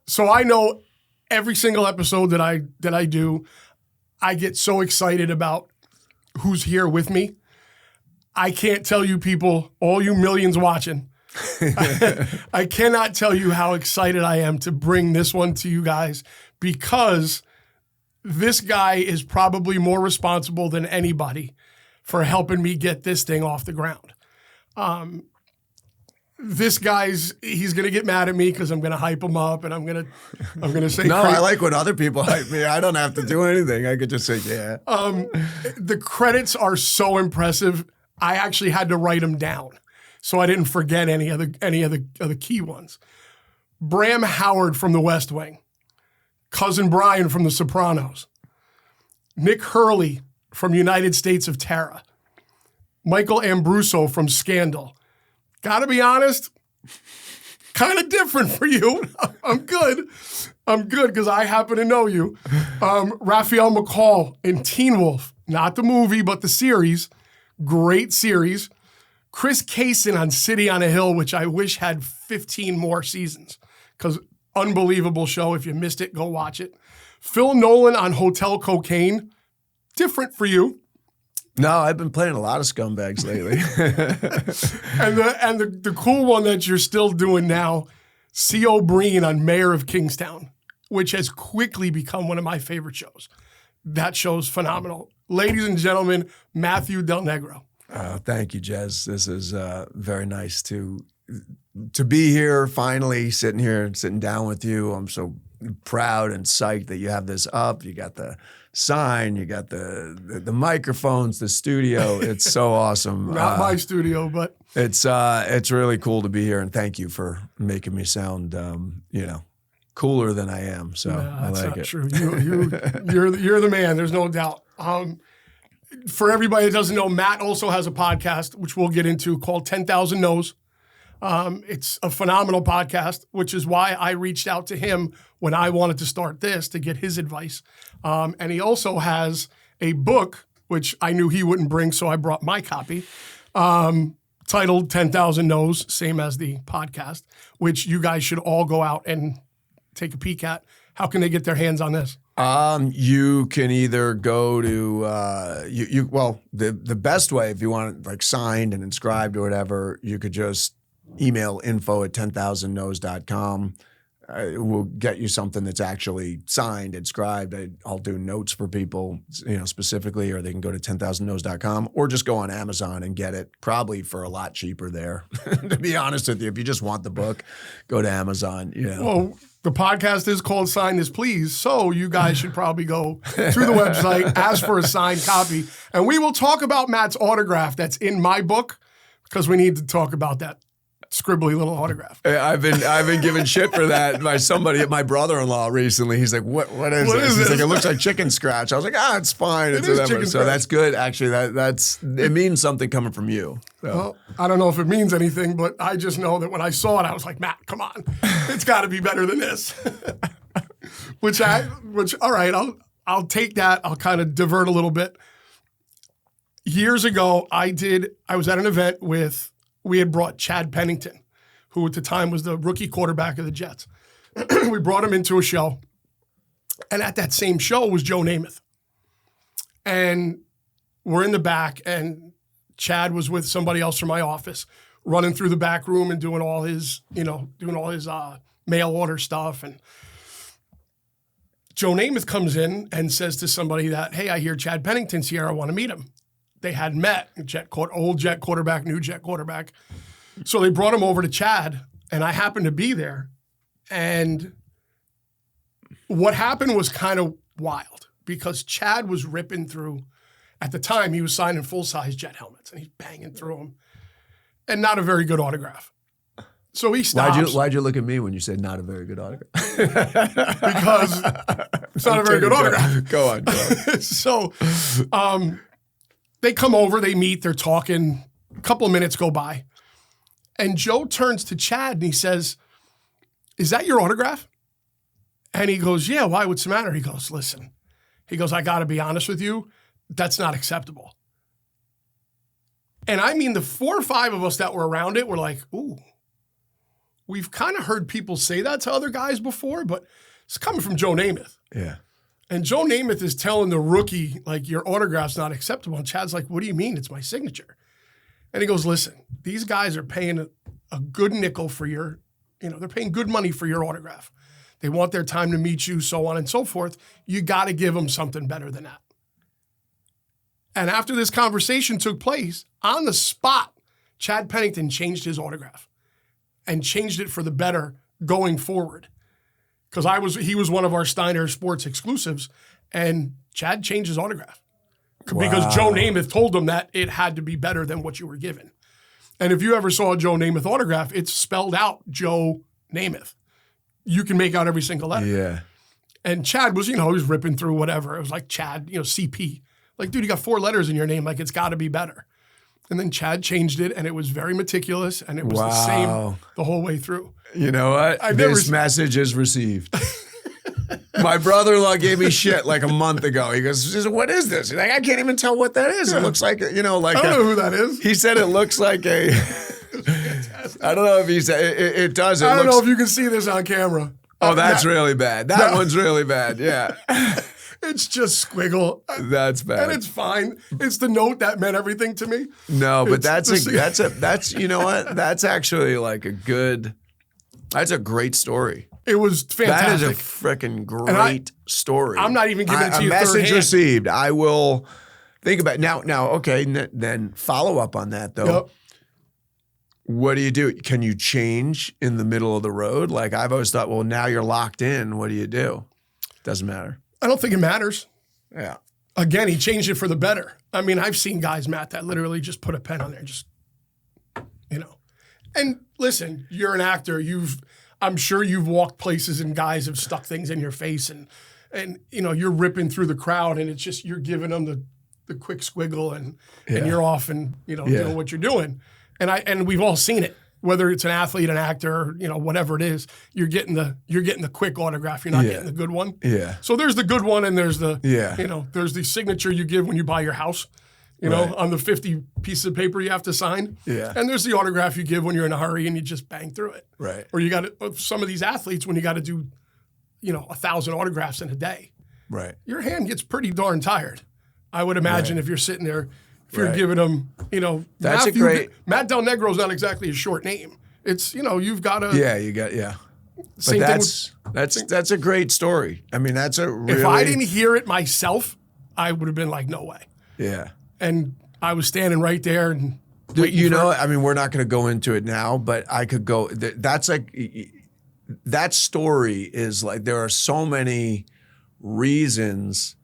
So I know every single episode that I do, I get so excited about who's here with me. I can't tell you people, all you millions watching, I cannot tell you how excited I am to bring this one to you guys, because this guy is probably more responsible than anybody for helping me get this thing off the ground. This he's going to get mad at me because I'm going to hype him up and I'm going to say, no, I like when other people hype me. I don't have to do anything. I could just say, yeah. The credits are so impressive. I actually had to write them down so I didn't forget any of the key ones. Bram Howard from The West Wing. Cousin Brian from The Sopranos. Nick Hurley from United States of Terror. Michael Ambruso from Scandal. Gotta be honest, kind of different for you. I'm good because I happen to know you. Raphael McCall in Teen Wolf, not the movie, but the series. Great series. Chris Kaysen on City on a Hill, which I wish had 15 more seasons, because unbelievable show. If you missed it, go watch it. Phil Nolan on Hotel Cocaine. Different for you. No, I've been playing a lot of scumbags lately. and the cool one that you're still doing now, C.O. Breen on Mayor of Kingstown, which has quickly become one of my favorite shows. That show's phenomenal. Ladies and gentlemen, Matthew Del Negro. Thank you, Jez. This is very nice to be here, finally sitting here and sitting down with you. I'm so proud and psyched that you have this up. You got the sign, you got the microphones, the studio. It's so awesome. Not my studio, but it's really cool to be here, and thank you for making me sound cooler than I am. So I like it. True. You're the man. There's no doubt. For everybody that doesn't know, Matt also has a podcast, which we'll get into, called 10,000 No's. It's a phenomenal podcast, which is why I reached out to him when I wanted to start this to get his advice. And he also has a book, which I knew he wouldn't bring, so I brought my copy, titled 10,000 No's, same as the podcast, which you guys should all go out and take a peek at. How can they get their hands on this? You can either go to the best way, if you want it like signed and inscribed or whatever, you could just email info@10,000nos.com. We'll get you something that's actually signed, inscribed. I'll do notes for people, specifically, or they can go to 10,000nos.com or just go on Amazon and get it, probably for a lot cheaper there. To be honest with you, if you just want the book, go to Amazon. Well, the podcast is called Sign This Please, so you guys should probably go to the website, ask for a signed copy, and we will talk about Matt's autograph that's in my book, because we need to talk about that scribbly little autograph. I've been given shit for that by my brother-in-law recently. He's like, what is this? He's like, it looks like chicken scratch. I was like, it's fine. It's whatever. So that's good. Actually, it means something coming from you. So. Well, I don't know if it means anything, but I just know that when I saw it, I was like, Matt, come on. It's got to be better than this. Which all right, I'll take that. I'll kind of divert a little bit. Years ago, I was at an event we had brought Chad Pennington, who at the time was the rookie quarterback of the Jets. We brought him into a show, and at that same show was Joe Namath. And we're in the back, and Chad was with somebody else from my office, running through the back room and doing all his mail order stuff. And Joe Namath comes in and says to somebody that, hey, I hear Chad Pennington's here. I want to meet him. They had met, old Jet quarterback, new Jet quarterback. So they brought him over to Chad, and I happened to be there. And what happened was kind of wild, because Chad was ripping through, at the time, he was signing full-size Jet helmets, and he's banging through them. And not a very good autograph. So he stops. Why'd you look at me when you said not a very good autograph? Because it's not a very good autograph. Go on. So they come over, they meet, they're talking. A couple of minutes go by. And Joe turns to Chad and he says, is that your autograph? And he goes, yeah, why? What's the matter? He goes, listen. He goes, I got to be honest with you. That's not acceptable. And I mean, the 4 or 5 of us that were around it were like, ooh, we've kind of heard people say that to other guys before, but it's coming from Joe Namath. Yeah. And Joe Namath is telling the rookie, like, your autograph's not acceptable. And Chad's like, what do you mean? It's my signature. And he goes, listen, these guys are paying a good nickel for your, they're paying good money for your autograph. They want their time to meet you, so on and so forth. You got to give them something better than that. And after this conversation took place, on the spot, Chad Pennington changed his autograph and changed it for the better going forward. Because he was one of our Steiner Sports exclusives, and Chad changed his autograph. Because Joe Namath told him that it had to be better than what you were given. And if you ever saw a Joe Namath autograph, it's spelled out Joe Namath. You can make out every single letter. Yeah. And Chad was, he was ripping through whatever. It was like Chad, CP. Like, dude, you got 4 letters in your name. Like, it's got to be better. And then Chad changed it, and it was very meticulous, and it was the same the whole way through. You know what? This message is received. My brother-in-law gave me shit like a month ago. He goes, what is this? He's like, I can't even tell what that is. Yeah. It looks like, like I don't know who that is. He said it looks like a... I don't know if he said... It does. I don't know if you can see this on camera. Oh, that's really bad. That one's really bad, yeah. It's just squiggle. That's bad. And it's fine. It's the note that meant everything to me. No, but that's you know what? That's actually like that's a great story. It was fantastic. That is a freaking great story. I'm not even giving it to you message third hand. Received. I will think about it. Now, okay, then follow up on that though. Yep. What do you do? Can you change in the middle of the road? Like I've always thought, well, now you're locked in. What do you do? Doesn't matter. I don't think it matters. Yeah. Again, he changed it for the better. I mean, I've seen guys, Matt, that literally just put a pen on there and just, And listen, you're an actor. I'm sure you've walked places and guys have stuck things in your face and you're ripping through the crowd and it's just, you're giving them the quick squiggle and you're off and, doing what you're doing. And we've all seen it. Whether it's an athlete, an actor, whatever it is, you're getting the quick autograph. You're not getting the good one. Yeah. So there's the good one, and there's the there's the signature you give when you buy your house. On the 50 pieces of paper you have to sign. Yeah. And there's the autograph you give when you're in a hurry and you just bang through it. Right. Or you got some of these athletes when you got to do, 1,000 autographs in a day. Right. Your hand gets pretty darn tired. I would imagine if you're sitting there. If you're giving them, that's Matt Del Negro is not exactly a short name. It's, you've got to. Yeah, But that's a great story. I mean, that's a really. If I didn't hear it myself, I would have been like, no way. Yeah. And I was standing right there and. I mean, we're not going to go into it now, but I could go. That's like, that story is like, there are so many reasons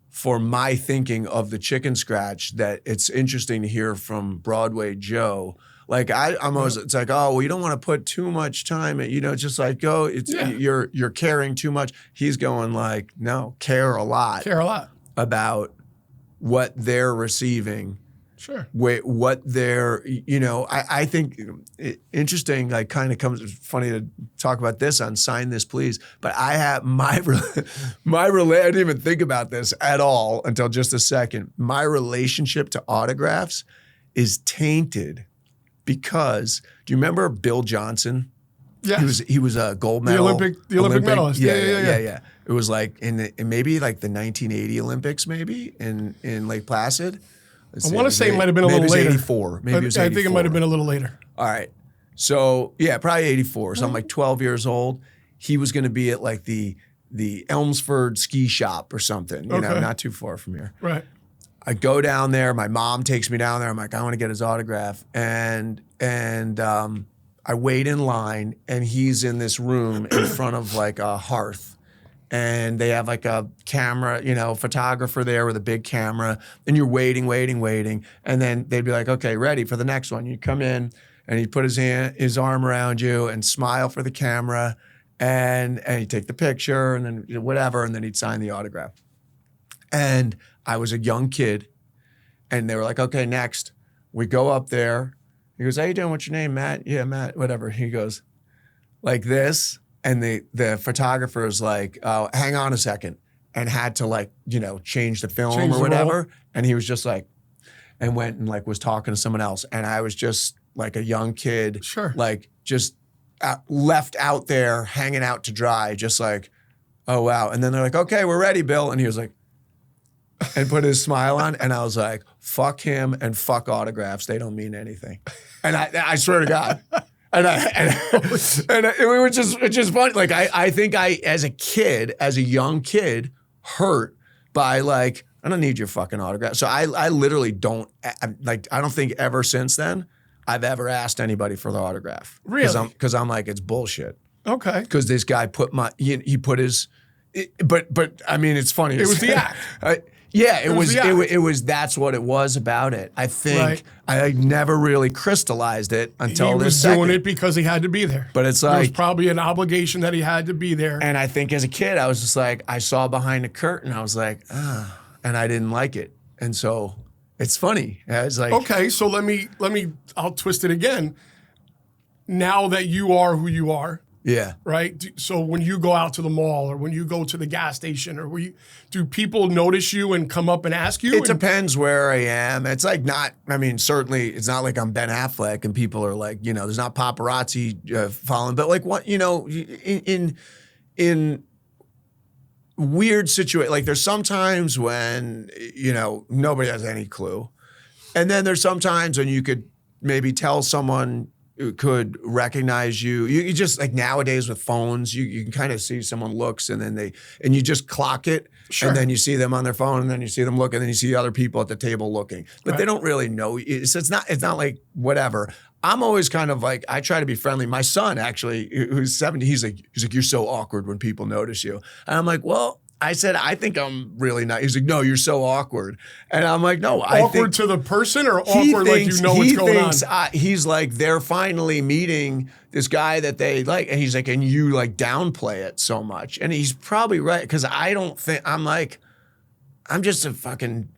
for my thinking of the chicken scratch that it's interesting to hear from Broadway Joe. Like I'm always, it's like, oh, well, you don't want to put too much time at, just like go, you're caring too much. He's going like, no, care a lot about what they're receiving. Sure. What they're, I think interesting, like kind of comes, funny to talk about this on Sign This Please, but I have I didn't even think about this at all until just a second. My relationship to autographs is tainted because, do you remember Bill Johnson? Yeah. He was a gold medal. The Olympic medalist. Yeah. It was like in maybe like the 1980 Olympics, maybe in Lake Placid. I want to say it might have been a little later. 84. Maybe it was 84. I think it might have been a little later. All right. So, yeah, probably 84. So I'm like 12 years old. He was going to be at like the Elmsford ski shop or something, not too far from here. Right. I go down there. My mom takes me down there. I'm like, I want to get his autograph. And I wait in line, and he's in this room in front of like a hearth. And they have like a camera, photographer there with a big camera, and you're waiting. And then they'd be like, okay, ready for the next one. You come in and he'd put his arm around you and smile for the camera and he'd take the picture and then whatever. And then he'd sign the autograph. And I was a young kid and they were like, okay, next. We go up there. He goes, how you doing? What's your name, Matt? Yeah, Matt, whatever. He goes like this. And the photographer is like, hang on a second, and had to like, change the film or whatever. Roll. And he was just like, and went and like was talking to someone else. And I was just like a young kid, sure, like just left out there hanging out to dry, just like, oh, wow. And then they're like, okay, we're ready, Bill. And he was like, and put his smile on. And I was like, fuck him and fuck autographs. They don't mean anything. And I swear to God. Which is funny. Like, I think as a young kid, hurt by like, I don't need your fucking autograph. So I literally don't, I don't think ever since then I've ever asked anybody for the autograph. Really? Because I'm like, it's bullshit. Okay. Because this guy he put his, but I mean, it's funny. It was the act. It was, that's what it was about it. I think I never really crystallized it until this second. He was doing it because he had to be there. But it's there like, was probably an obligation that he had to be there. And I think as a kid, I was just like, I saw behind the curtain, I was like, and I didn't like it. And so it's funny. I was like, okay, so I'll twist it again. Now that you are who you are, yeah, right? So when you go out to the mall or when you go to the gas station or do people notice you and come up and ask you? It depends where I am. It's like certainly it's not like I'm Ben Affleck and people are like, there's not paparazzi following, but like what, in weird situation, like there's sometimes when, nobody has any clue. And then there's sometimes when you could maybe tell someone who could recognize you. You just like nowadays with phones, you can kind of see someone looks and then you just clock it. Sure. And then you see them on their phone and then you see them look and then you see other people at the table looking. But they don't really know. It's not like whatever. I'm always kind of like, I try to be friendly. My son actually, who's 70, he's like, you're so awkward when people notice you. And I'm like, well, I said, I think I'm really nice. He's like, no, you're so awkward. And I'm like, no, I think. Awkward to the person or awkward like you know what's going on? He's like, they're finally meeting this guy that they like. And he's like, and you like downplay it so much. And he's probably right. Because I don't think, I'm just a fucking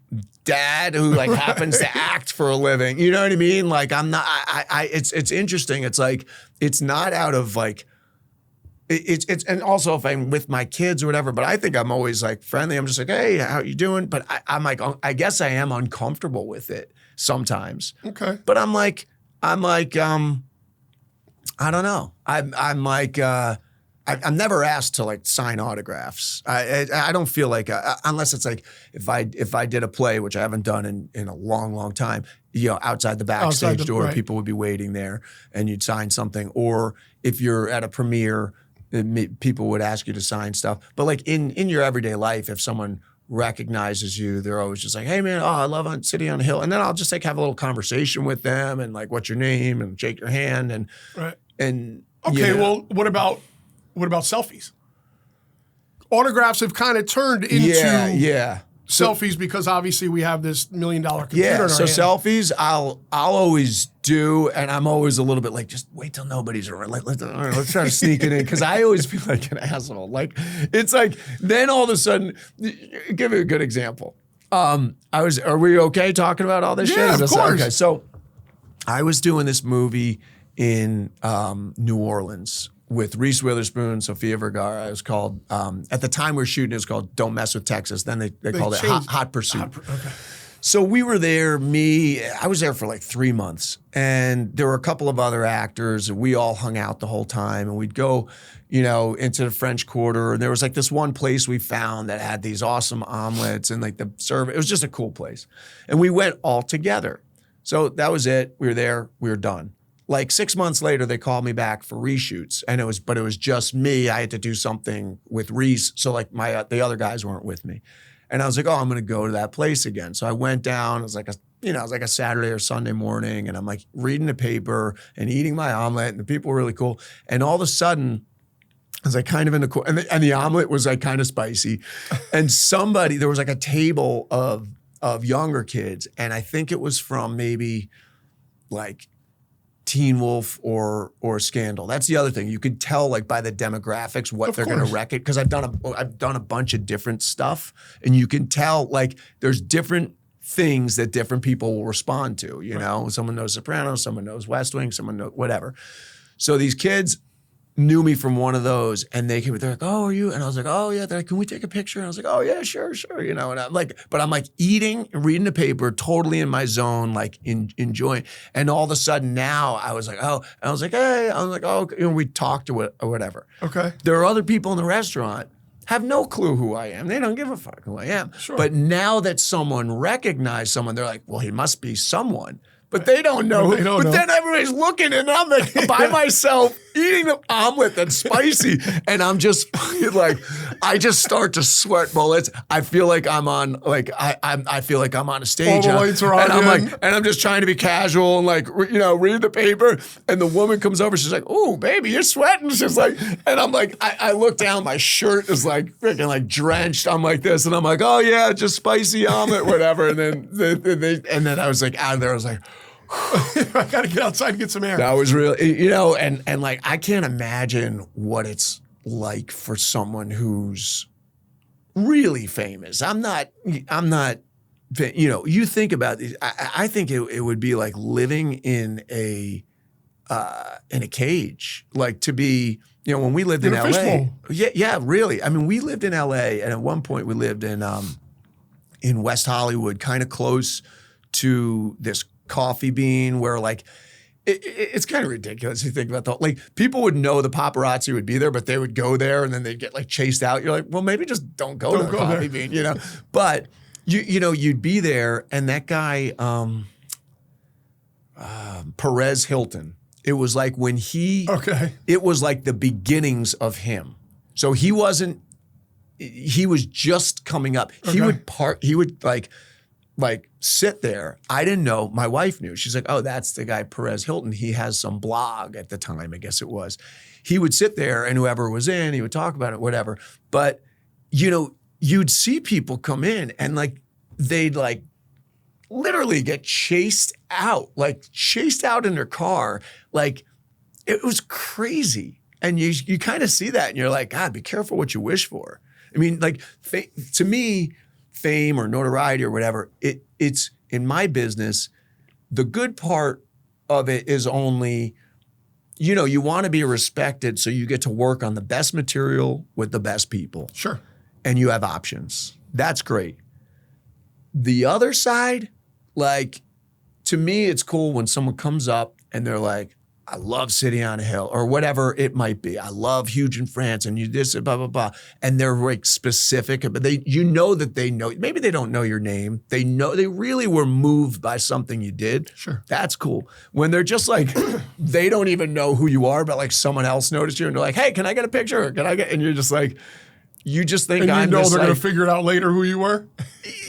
dad who like happens to act for a living. You know what I mean? Like I'm not, it's interesting. It's like, it's not out of like, it's and also if I'm with my kids or whatever, but I think I'm always like friendly. I'm just like, hey, how you doing? But I'm like, I guess I am uncomfortable with it sometimes. Okay. But I'm like, I don't know. I'm like, I'm never asked to like sign autographs. I don't feel like unless it's like if I did a play, which I haven't done in a long, long time, outside the backstage door, people would be waiting there and you'd sign something. Or if you're at a premiere, people would ask you to sign stuff. But like in your everyday life, if someone recognizes you, they're always just like, hey man, I love City on the Hill. And then I'll just like have a little conversation with them and like, what's your name? And shake your hand and okay, well, what about selfies? Autographs have kind of turned into selfies because obviously we have this $1 million computer in our hand. Selfies I'll always do, and I'm always a little bit like, just wait till nobody's around. Let's try to sneak it in because I always feel like an asshole. Like it's like then all of a sudden, give me a good example. Are we okay talking about all this shit? Yeah, of course. Okay, so I was doing this movie in New Orleans with Reese Witherspoon, Sofia Vergara. It was called, at the time we were shooting, it was called Don't Mess with Texas. Then they called it Hot Pursuit. Okay. So we were there, I was there for like 3 months. And there were a couple of other actors. And we all hung out the whole time. And we'd go, into the French Quarter. And there was like this one place we found that had these awesome omelets and like the service. It was just a cool place. And we went all together. So that was it. We were there. We were done. Like 6 months later, they called me back for reshoots, and it was just me. I had to do something with Reese, so like the other guys weren't with me, and I was like, oh, I'm gonna go to that place again. So I went down. It was like a Saturday or Sunday morning, and I'm like reading the paper and eating my omelet, and the people were really cool. And all of a sudden, I was like kind of in the and the omelet was like kind of spicy, and there was like a table of younger kids, and I think it was from maybe like Teen Wolf or Scandal. That's the other thing. You could tell like by the demographics what they're going to wreck it, because I've done a bunch of different stuff, and you can tell like there's different things that different people will respond to. Someone knows Sopranos, someone knows West Wing, someone knows whatever. So these kids, knew me from one of those, and they're like, "Oh, are you?" And I was like, "Oh yeah." They're like, "Can we take a picture?" And I was like, "Oh yeah, sure." And I'm like, but I'm like eating and reading the paper, totally in my zone, like enjoying. And all of a sudden now I was like, "Oh," and I was like, "Hey," I was like, "Oh," we talked or whatever. Okay. There are other people in the restaurant have no clue who I am. They don't give a fuck who I am. Sure. But now that someone recognized someone, they're like, "Well, he must be someone." But they don't know. But then everybody's looking, and I'm like by myself eating an omelet that's spicy, and I'm just like, I just start to sweat bullets. I feel like I'm on, like I feel like I'm on a stage, all the lights are on, and I'm like, and I'm just trying to be casual and like read the paper. And the woman comes over, she's like, "Oh, baby, you're sweating." She's like, and I'm like, I look down, my shirt is like freaking like drenched. I'm like this, and I'm like, "Oh yeah, just spicy omelet, whatever." And then I was like out of there. I was like, I got to get outside and get some air. that was really, and like I can't imagine what it's like for someone who's really famous. I'm not, you think about these, I think it would be like living in a cage, like to be, when we lived in LA. Fishbowl. Yeah, really. I mean, we lived in LA, and at one point we lived in West Hollywood, kind of close to this coffee bean where like it's kind of ridiculous. You think about that. Like people would know the paparazzi would be there, but they would go there and then they'd get like chased out. You're like, well, maybe just don't go to the coffee bean, But you'd be there, and that guy Perez Hilton. It was like when it was like the beginnings of him. So he was just coming up. Okay. He would like sit there. I didn't know. My wife knew. She's like, "Oh, that's the guy Perez Hilton. He has some blog at the time, I guess it was." He would sit there, and whoever was in, he would talk about it, whatever. But, you'd see people come in, and like they'd like literally get chased out in their car. Like it was crazy. And you kind of see that, and you're like, God, be careful what you wish for. I mean, like to me, fame or notoriety or whatever, it's in my business, the good part of it is only, you want to be respected, so you get to work on the best material with the best people. Sure. And you have options. That's great. The other side, like, to me, it's cool when someone comes up and they're like, "I love City on a Hill," or whatever it might be. "I love Huge in France," and you this, blah, blah, blah. And they're like specific, but that they know, maybe they don't know your name. They really were moved by something you did. Sure. That's cool. When they're just like, they don't even know who you are, but like someone else noticed you and they're like, "Hey, can I get a picture? And you're just like, you just think and I'm they're like, going to figure it out later who you were?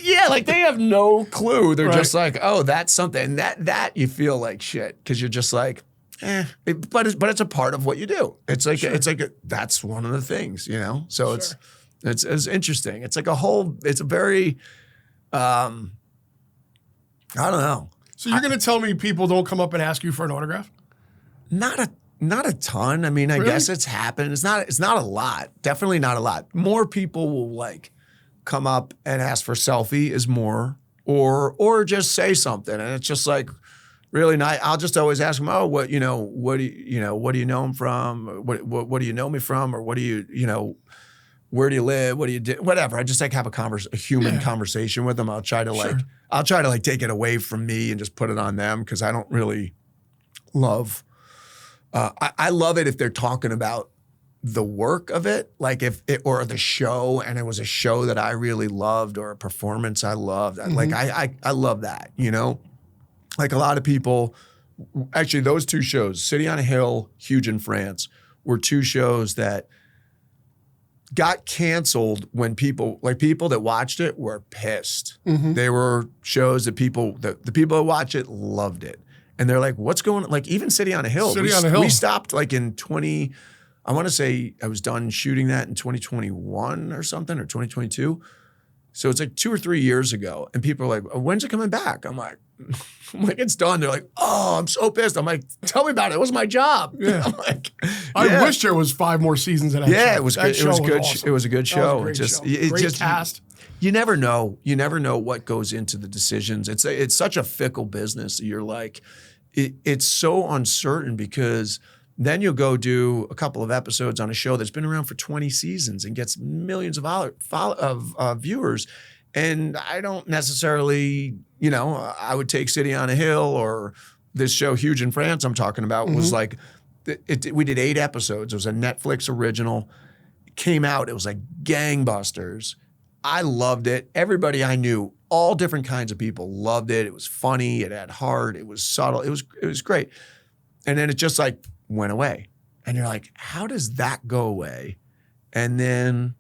Yeah, like they have no clue. They're just like, "Oh, that's something." And that you feel like shit because you're just like, but it's a part of what you do. It's like that's one of the things, So it's interesting. It's like it's a very, I don't know. So you're going to tell me people don't come up and ask you for an autograph? Not a ton. I mean, I guess it's happened. It's not a lot. Definitely not a lot. More people will like come up and ask for selfie is more, or just say something, and it's just like, really nice. I'll just always ask them, "Oh, what do you know him from? What do you know me from? Or what do you, where do you live? What do you do?" Whatever. I just like have a human conversation with them. I'll try to take it away from me and just put it on them because I don't really love. I love it if they're talking about the work of it, like or the show, and it was a show that I really loved or a performance I loved. Mm-hmm. Like I love that, Like a lot of people, actually those two shows, City on a Hill, Huge in France, were two shows that got canceled when people that watched it were pissed. Mm-hmm. They were shows that the people that watch it loved it. And they're like, "What's going on?" Like even City on a Hill. We stopped like in I want to say I was done shooting that in 2021 or something, or 2022. So it's like 2 or 3 years ago. And people are like, "Oh, when's it coming back?" I'm like, "It's done." They're like, "Oh, I'm so pissed." I'm like, "Tell me about it. It was my job." Yeah. I'm like, I wish there was 5 more seasons of that show. Yeah, it was good. It was good. Awesome. It was a good show. Great cast. You never know. You never know what goes into the decisions. It's such a fickle business. You're like, it's so uncertain because Then you'll go do a couple of episodes on a show that's been around for 20 seasons and gets millions of viewers. And I don't necessarily, I would take City on a Hill or this show Huge in France I'm talking about was like, we did 8 episodes. It was a Netflix original. It came out. It was like gangbusters. I loved it. Everybody I knew, all different kinds of people loved it. It was funny. It had heart. It was subtle. It was great. And then it just like went away. And you're like, how does that go away? And then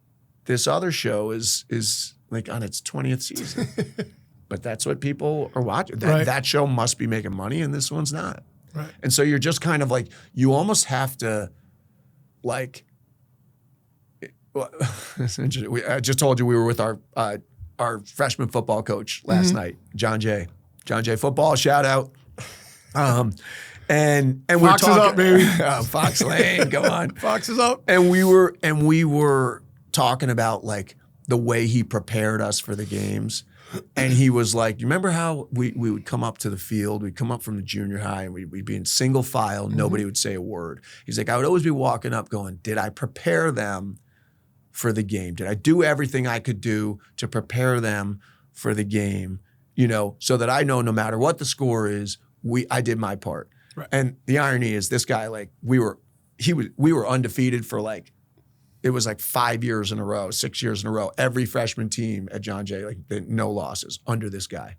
this other show is like on its 20th season. But that's what people are watching. That show must be making money and this one's not. Right. And so you're just kind of like, you almost have to like, I just told you we were with our freshman football coach last night, John Jay. John Jay football, shout out. And we're Fox talking, is up, baby. Fox Lane, go on. Fox is up. And we were talking about like the way he prepared us for the games. And he was like, you remember how we would come up to the field, we'd come up from the junior high and we'd be in single file, nobody would say a word. He's like, I would always be walking up going, did I prepare them for the game? Did I do everything I could do to prepare them for the game, so that I know no matter what the score is, I did my part. Right. And the irony is this guy, like we were undefeated for like, it was like 5 years in a row, 6 years in a row. Every freshman team at John Jay, like no losses under this guy.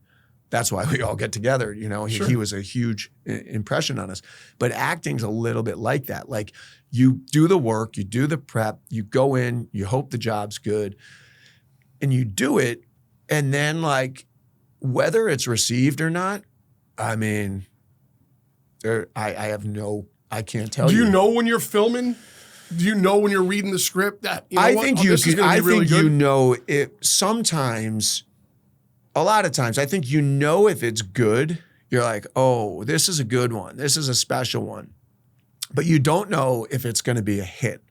That's why we all get together. Sure. He was a huge impression on us. But acting's a little bit like that. Like you do the work, you do the prep, you go in, you hope the job's good, and you do it. And then like whether it's received or not, I mean, I can't tell you. Do you know when you're filming? Do you know when you're reading the script that I think you know it sometimes. A lot of times, I think if it's good, you're like, oh, this is a good one. This is a special one. But you don't know if it's going to be a hit.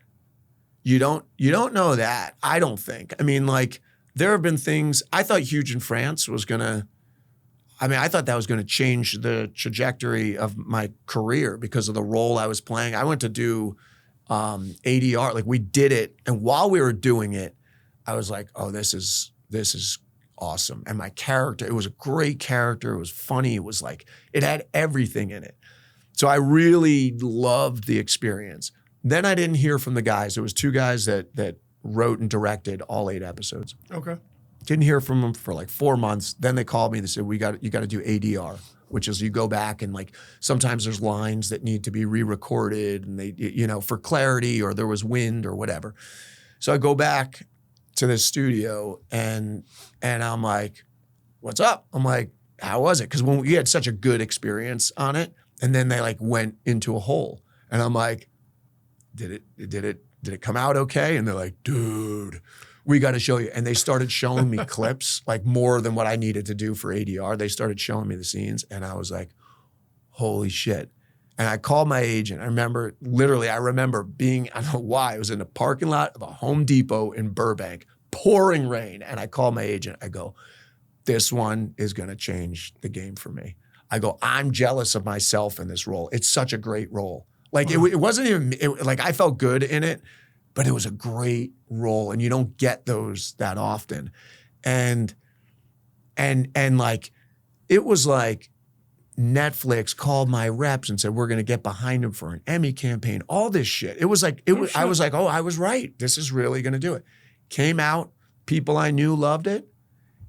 You don't know that, I don't think. I mean, like, there have been things, I thought Huge in France was going to, I thought that was going to change the trajectory of my career because of the role I was playing. I went to do ADR, like we did it. And while we were doing it, I was like, oh, this is awesome. And my character, it was a great character. It was funny. It was like, it had everything in it. So I really loved the experience. Then I didn't hear from the guys. There was 2 guys that wrote and directed all 8 episodes. Okay. Didn't hear from them for like 4 months. Then they called me. They said, you got to do ADR, which is you go back and like, sometimes there's lines that need to be re-recorded and they, for clarity or there was wind or whatever. So I go back to this studio and I'm like, what's up? I'm like, how was it? Because when we had such a good experience on it, and then they like went into a hole, and I'm like, did it come out okay? And they're like, dude, we got to show you. And they started showing me clips, like more than what I needed to do for ADR. They started showing me the scenes, and I was like, holy shit. And I called my agent. I remember being, I don't know why, I was in the parking lot of a Home Depot in Burbank, pouring rain. And I called my agent. I go, this one is going to change the game for me. I go, I'm jealous of myself in this role. It's such a great role. Like it wasn't even, like I felt good in it, but it was a great role. And you don't get those that often. And like, it was like, Netflix called my reps and said, we're going to get behind him for an Emmy campaign, all this shit. It was like, I was like, oh, I was right. This is really going to do it. Came out, people I knew loved it.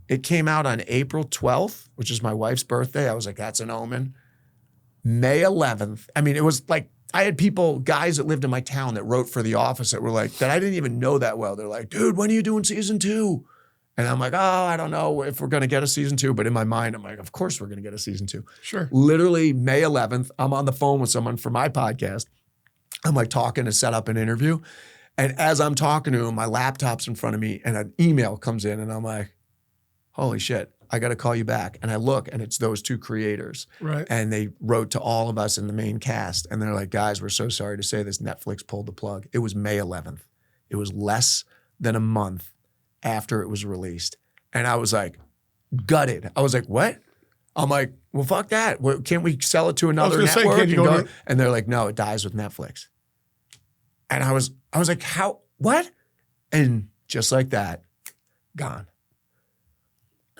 It came out on April 12th, which is my wife's birthday. I was like, that's an omen. May 11th. I mean, it was like, I had guys that lived in my town that wrote for The Office that were like, that I didn't even know that well. They're like, dude, when are you doing season 2? And I'm like, oh, I don't know if we're going to get a season 2. But in my mind, I'm like, of course we're going to get a season 2. Sure. Literally May 11th, I'm on the phone with someone for my podcast. I'm like talking to set up an interview. And as I'm talking to him, my laptop's in front of me and an email comes in and I'm like, holy shit, I got to call you back. And I look and it's those 2 creators. Right. And they wrote to all of us in the main cast. And they're like, guys, we're so sorry to say this. Netflix pulled the plug. It was May 11th. It was less than a month after it was released. And I was like, gutted. I was like, what? I'm like, well, fuck that. Can't we sell it to another gonna say, network? can't you go to- And they're like, no, it dies with Netflix. And I was like, how, what? And just like that, gone.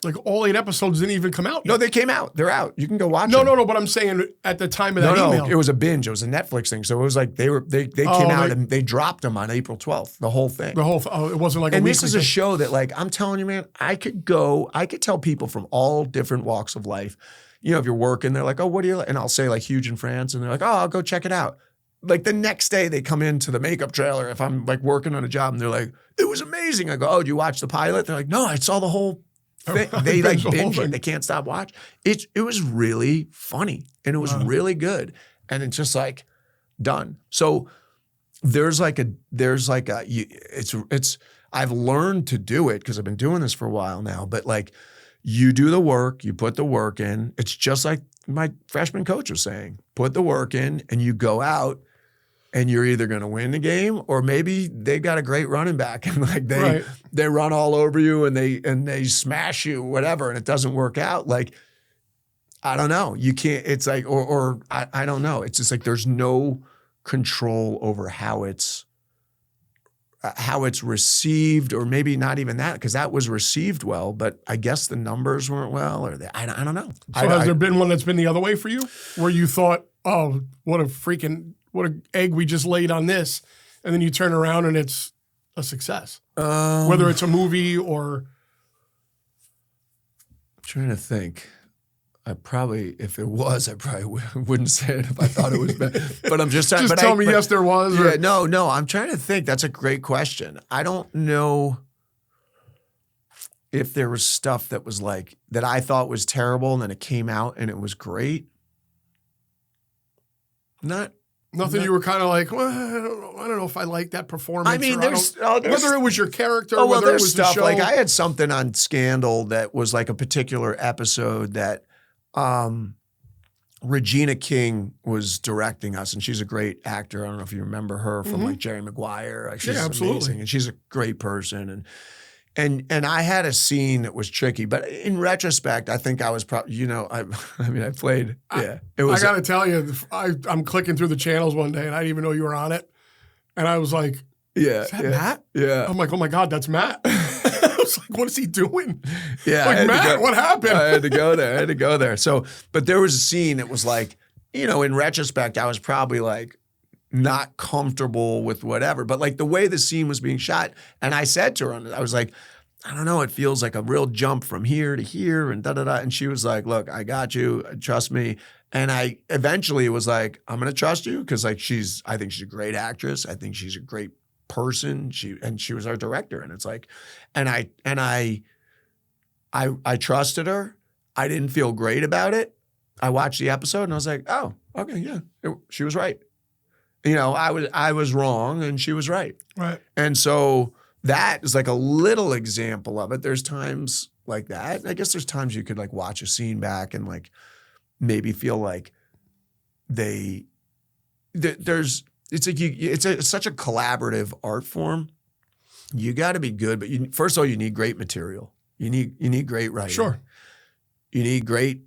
Like all 8 episodes didn't even come out yet. No, they came out. They're out. You can go watch No, them. no, but I'm saying at the time of that email. It was a binge. It was a Netflix thing. So it was like they came out and they dropped them on April 12th, the whole thing. It wasn't like and a week. this is a show that, like, I'm telling you, man, I could tell people from all different walks of life, you know, if you're working, they're like, oh, what do you like? And I'll say like Huge in France. And they're like, oh, I'll go check it out. Like the next day they come into the makeup trailer if I'm like working on a job and they're like, it was amazing. I go, oh, did you watch the pilot? They're like, no, I saw the whole thing. They like binge it. They can't stop watching. It was really funny and it was really good. And it's just like done. So I've learned to do it because I've been doing this for a while now, but like you do the work, you put the work in. It's just like my freshman coach was saying, put the work in and you go out and you're either going to win the game or maybe they got a great running back and like they run all over you and they smash you, whatever, and it doesn't work out. Like, I don't know. You can't, it's like, or I don't know. It's just like there's no control over how it's received, or maybe not even that, because that was received well, but I guess the numbers weren't well, or I don't know. So has there been one that's been the other way for you, where you thought, oh, what an egg we just laid on this, and then you turn around and it's a success, whether it's a movie or? I'm trying to think. If it was, I probably wouldn't say it if I thought it was bad. But I'm just trying. Just tell me yes, there was. Yeah, no. I'm trying to think. That's a great question. I don't know if there was stuff that was like that I thought was terrible, and then it came out and it was great. Nothing. You were kind of like, well, I don't know if I like that performance. I mean, there's whether it was your character, well, whether it was stuff the show. Like I had something on Scandal that was like a particular episode that Regina King was directing us, and she's a great actor. I don't know if you remember her from like Jerry Maguire. Like, she's amazing, and she's a great person. And I had a scene that was tricky, but in retrospect, I think I was probably, I played. Yeah, it was. I got to tell you, I'm clicking through the channels one day, and I didn't even know you were on it, and I was like, "Is that Matt?" Yeah. I'm like, "Oh my God, that's Matt." I was like, "What is he doing?" Yeah, like, Matt, what happened? I had to go there. So, but there was a scene that was like, in retrospect, I was probably like not comfortable with whatever, but like the way the scene was being shot, and I said to her, I was like, I don't know, it feels like a real jump from here to here and da-da-da. And she was like, look, I got you, trust me. And I eventually was like, I'm going to trust you because like I think she's a great actress. I think she's a great person. She was our director. And it's like, and I trusted her. I didn't feel great about it. I watched the episode and I was like, oh, okay, yeah, she was right. I was wrong and she was right. Right. And so that is like a little example of it. There's times like that. I guess there's times you could like watch a scene back and like maybe feel like it's such a collaborative art form. You got to be good, but first of all, you need great material. You need great writing. Sure. You need great,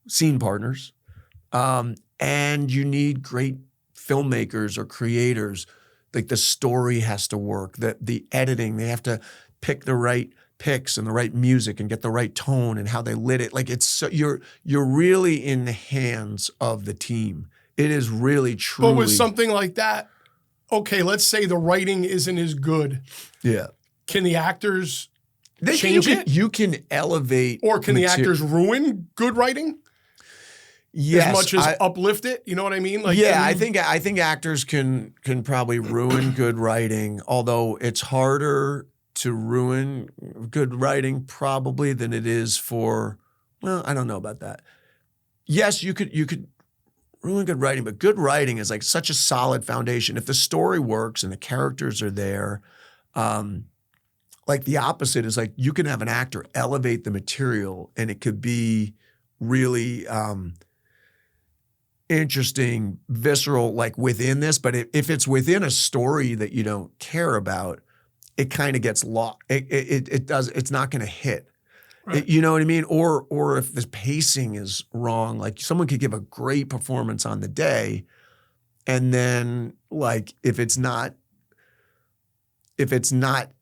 scene partners. And you need great filmmakers or creators. Like the story has to work, the editing, they have to pick the right picks and the right music and get the right tone and how they lit it. Like you're really in the hands of the team. It is really truly. But with something like that, okay, let's say the writing isn't as good. Yeah. Can the actors change it? You can elevate. Or can the actors ruin good writing? Yes, as much as uplift it, you know what I mean? Like, yeah, I think actors can probably ruin good writing, although it's harder to ruin good writing probably than it is for. Well, I don't know about that. Yes, you could ruin good writing, but good writing is like such a solid foundation. If the story works and the characters are there, like the opposite is like you can have an actor elevate the material, and it could be really. Interesting, visceral, like within this, but if it's within a story that you don't care about, it kind of gets lost. It's not going to hit. Right. You know what I mean? Or if the pacing is wrong, like someone could give a great performance on the day, and then like if it's not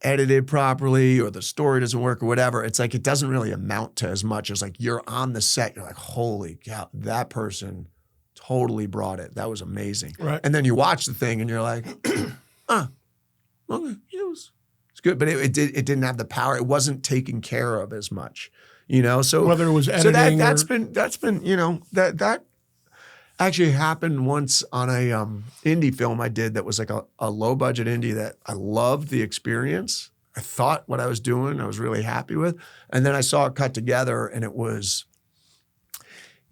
edited properly or the story doesn't work or whatever, it's like it doesn't really amount to as much as like you're on the set, you're like, holy cow, that person totally brought it. That was amazing. Right. And then you watch the thing and you're like, well, it's good, but it didn't have the power. It wasn't taken care of as much, you know. So whether it was editing, that's been you know that actually happened once on a indie film I did that was like a low budget indie that I loved the experience. I thought what I was doing I was really happy with, and then I saw it cut together and it was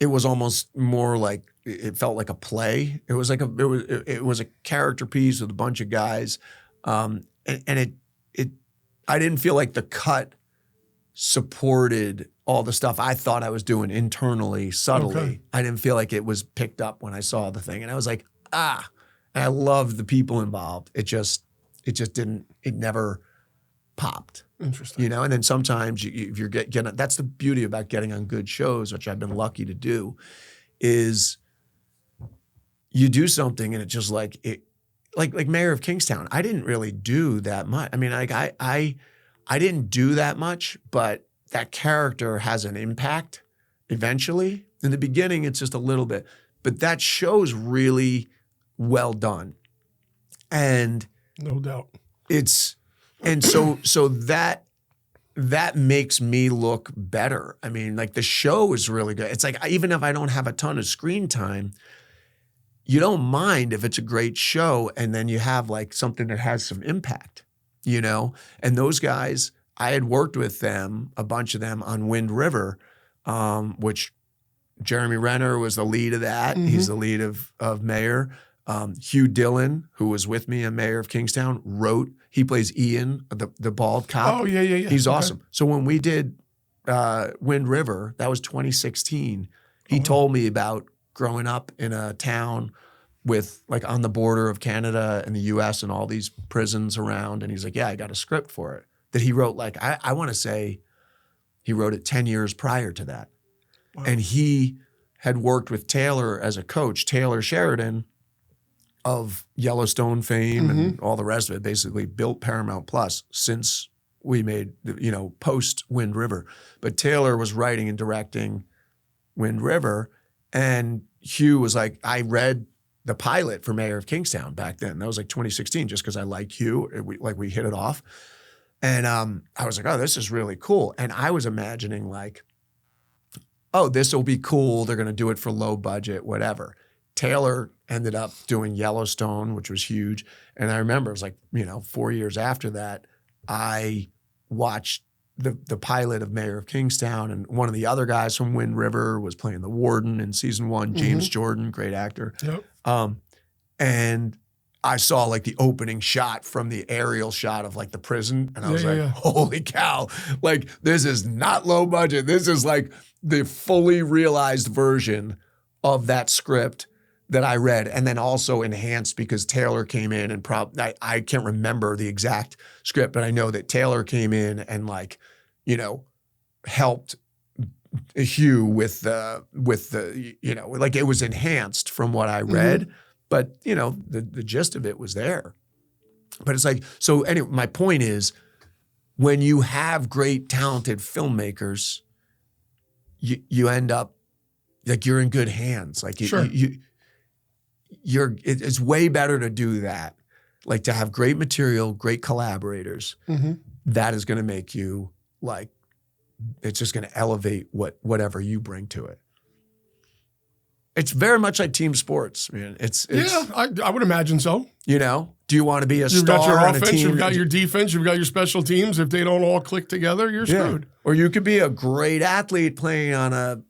almost more like it felt like a play. It was like it was a character piece with a bunch of guys, and it I didn't feel like the cut supported all the stuff I thought I was doing internally, subtly. Okay. I didn't feel like it was picked up when I saw the thing. And I was like, and I loved the people involved. It just didn't, it never popped. Interesting. You know, and then sometimes if you're getting, that's the beauty about getting on good shows, which I've been lucky to do, is you do something and it just like Mayor of Kingstown. I didn't really do that much. I mean, like I didn't do that much, but that character has an impact eventually. In the beginning, it's just a little bit, but that show's really well done. And no doubt. So that makes me look better. I mean, like the show is really good. It's like, even if I don't have a ton of screen time, you don't mind if it's a great show and then you have like something that has some impact, you know? And those guys, I had worked with them, a bunch of them on Wind River, which Jeremy Renner was the lead of that. Mm-hmm. He's the lead of Mayor. Hugh Dillon, who was with me on Mayor of Kingstown, he plays Ian, the bald cop. Oh, yeah. He's awesome. So when we did Wind River, that was 2016, he told me about growing up in a town with like on the border of Canada and the US and all these prisons around. And he's like, yeah, I got a script for it that he wrote. Like, I want to say he wrote it 10 years prior to that. Wow. And he had worked with Taylor as a coach, Taylor Sheridan of Yellowstone fame and all the rest of it, basically built Paramount Plus since we made, post Wind River. But Taylor was writing and directing Wind River. And Hugh was like, I read the pilot for Mayor of Kingstown back then. That was like 2016, just because I like Hugh. We hit it off. And I was like, oh, this is really cool. And I was imagining like, oh, this will be cool. They're going to do it for low budget, whatever. Taylor ended up doing Yellowstone, which was huge. And I remember it was like, 4 years after that, I watched the pilot of Mayor of Kingstown, and one of the other guys from Wind River was playing the warden in season 1, James Jordan, great actor. Yep. And I saw like the opening shot from the aerial shot of like the prison, and I was holy cow, like this is not low budget. This is like the fully realized version of that script that I read, and then also enhanced because Taylor came in and I can't remember the exact script, but I know that Taylor came in and like, helped Hugh with the like it was enhanced from what I read, but the gist of it was there. But it's like, so anyway, my point is, when you have great talented filmmakers, you end up like you're in good hands. Like it's way better to do that. Like to have great material, great collaborators. That is going to make you like, it's just going to elevate whatever you bring to it. It's very much like team sports, man. It's I would imagine so. Do you want to be a you've star got your on offense, a team? You've got your defense, you've got your special teams. If they don't all click together, you're screwed. Or you could be a great athlete playing on a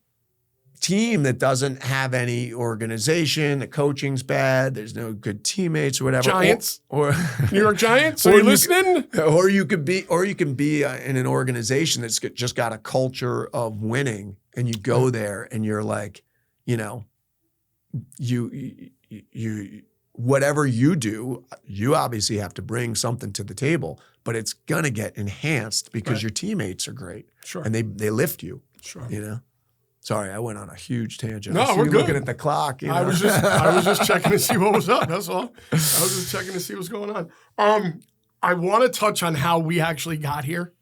team that doesn't have any organization, the coaching's bad, there's no good teammates or whatever. Giants or New York Giants, are you listening? Or you can be in an organization that's just got a culture of winning, and you go there and you're like, you whatever you do, you obviously have to bring something to the table, but it's going to get enhanced because your teammates are great. Sure. And they lift you. Sure. You know? Sorry, I went on a huge tangent. No, I see we're you good. looking at the clock. You know? I was just checking to see what was up. That's all. I was just checking to see what's going on. I want to touch on how we actually got here.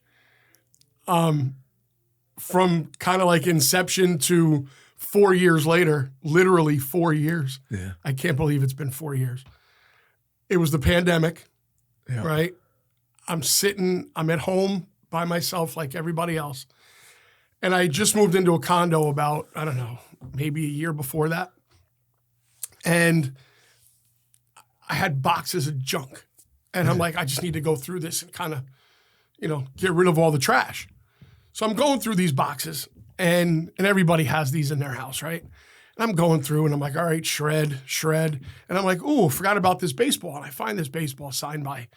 From kind of like inception to 4 years later, literally 4 years. Yeah. I can't believe it's been 4 years. It was the pandemic, right? I'm at home by myself like everybody else. And I just moved into a condo about, I don't know, maybe a year before that. And I had boxes of junk. And I'm like, I just need to go through this and kind of, get rid of all the trash. So I'm going through these boxes, and everybody has these in their house, right? And I'm going through, and I'm like, all right, shred. And I'm like, ooh, forgot about this baseball. And I find this baseball signed by,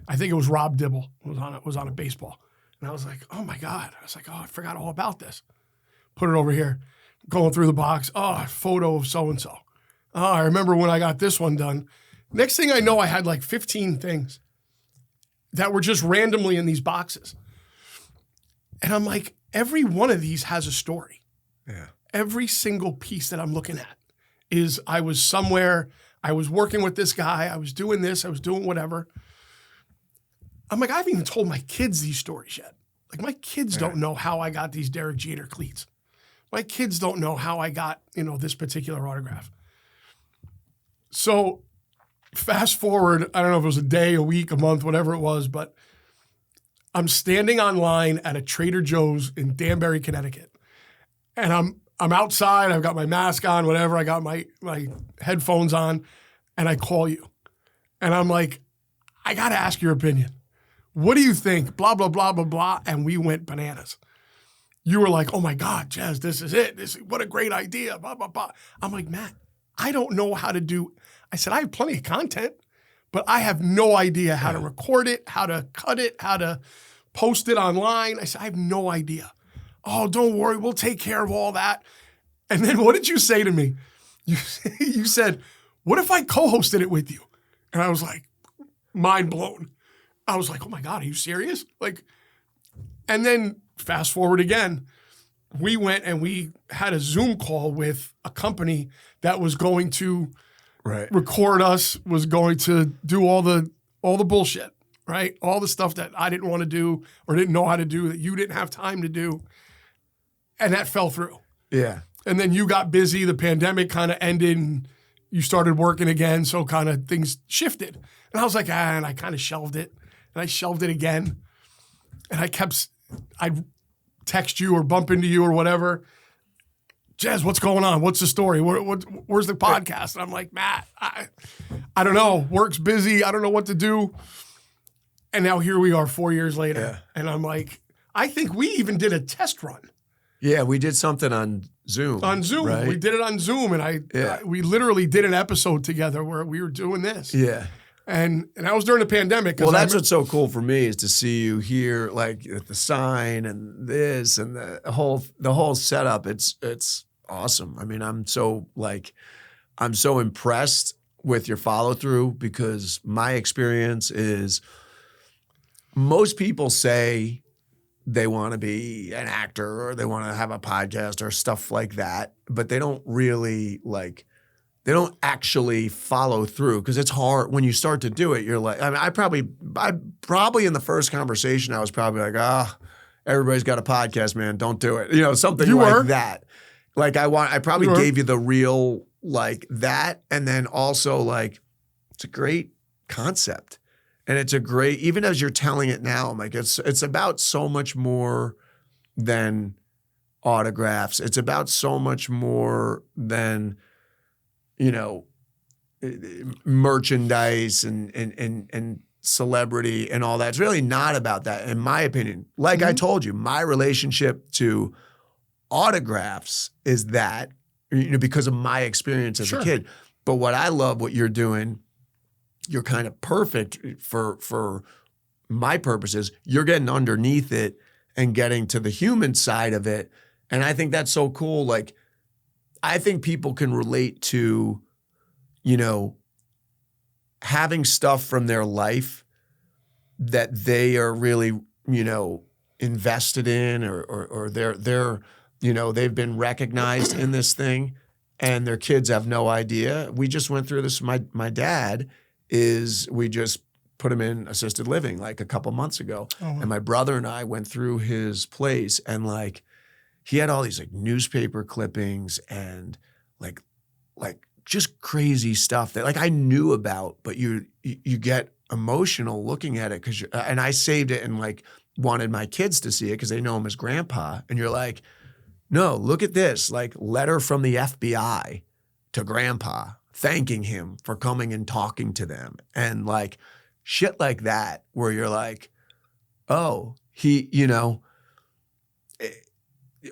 I think it was Rob Dibble was on a baseball. And I was like, oh, my God. I was like, oh, I forgot all about this. Put it over here. Going through the box. Oh, a photo of so-and-so. Oh, I remember when I got this one done. Next thing I know, I had like 15 things that were just randomly in these boxes. And I'm like, every one of these has a story. Yeah. Every single piece that I'm looking at is I was somewhere, I was working with this guy, I was doing this, I was doing whatever. I'm like, I haven't even told my kids these stories yet. Like, my kids don't know how I got these Derek Jeter cleats. My kids don't know how I got, this particular autograph. So fast forward, I don't know if it was a day, a week, a month, whatever it was, but I'm standing online at a Trader Joe's in Danbury, Connecticut. And I'm outside, I've got my mask on, whatever, I got my headphones on, and I call you. And I'm like, I got to ask your opinion. What do you think? Blah, blah, blah, blah, blah. And we went bananas. You were like, oh my God, Jez, this is it. What a great idea, blah, blah, blah. I'm like, Matt, I don't know how to do. I said, I have plenty of content, but I have no idea how to record it, how to cut it, how to post it online. I said, I have no idea. Oh, don't worry, we'll take care of all that. And then what did you say to me? You said, what if I co-hosted it with you? And I was like, mind blown. I was like, oh my God, are you serious? And then fast forward again, we went and we had a Zoom call with a company that was going to record us, was going to do all the bullshit, right? All the stuff that I didn't want to do or didn't know how to do, that you didn't have time to do. And that fell through. Yeah. And then you got busy, the pandemic kind of ended, and you started working again, so kind of things shifted. And I was like, and I kind of shelved it. And I shelved it again. And I'd text you or bump into you or whatever. Jez, what's going on? What's the story? Where's the podcast? And I'm like, Matt, I don't know. Work's busy. I don't know what to do. And now here we are 4 years later. Yeah. And I'm like, I think we even did a test run. Yeah, we did something on Zoom. On Zoom. Right? We did it on Zoom. And we literally did an episode together where we were doing this. Yeah. And that was during the pandemic. Well, that's what's so cool for me is to see you here, like at the sign and this and the whole setup. It's awesome. I mean, I'm so impressed with your follow through, because my experience is most people say they want to be an actor or they want to have a podcast or stuff like that, but they don't really they don't actually follow through, because it's hard when you start to do it. You're like, I mean, I probably in the first conversation, I was probably like, everybody's got a podcast, man. Don't do it. Something like that. I probably gave you the real that. And then also it's a great concept. And it's a great, even as you're telling it now, I'm like, it's about so much more than autographs. It's about so much more than, merchandise and celebrity and all that. It's really not about that, in my opinion. Like I told you, my relationship to autographs is that, because of my experience as a kid. But what I love, what you're doing, you're kind of perfect for my purposes. You're getting underneath it and getting to the human side of it. And I think that's so cool. I think people can relate to, having stuff from their life that they are really, you know, invested in or they're you know, they've been recognized in this thing and their kids have no idea. We just went through this. My dad we just put him in assisted living like a couple months ago. Oh, wow. And my brother and I went through his place and like he had all these like newspaper clippings and like just crazy stuff that like I knew about, but you get emotional looking at it because and I saved it and like wanted my kids to see it because they know him as grandpa. And you're like, no, look at this, like letter from the FBI to grandpa thanking him for coming and talking to them and like shit like that where you're like, oh, he, you know,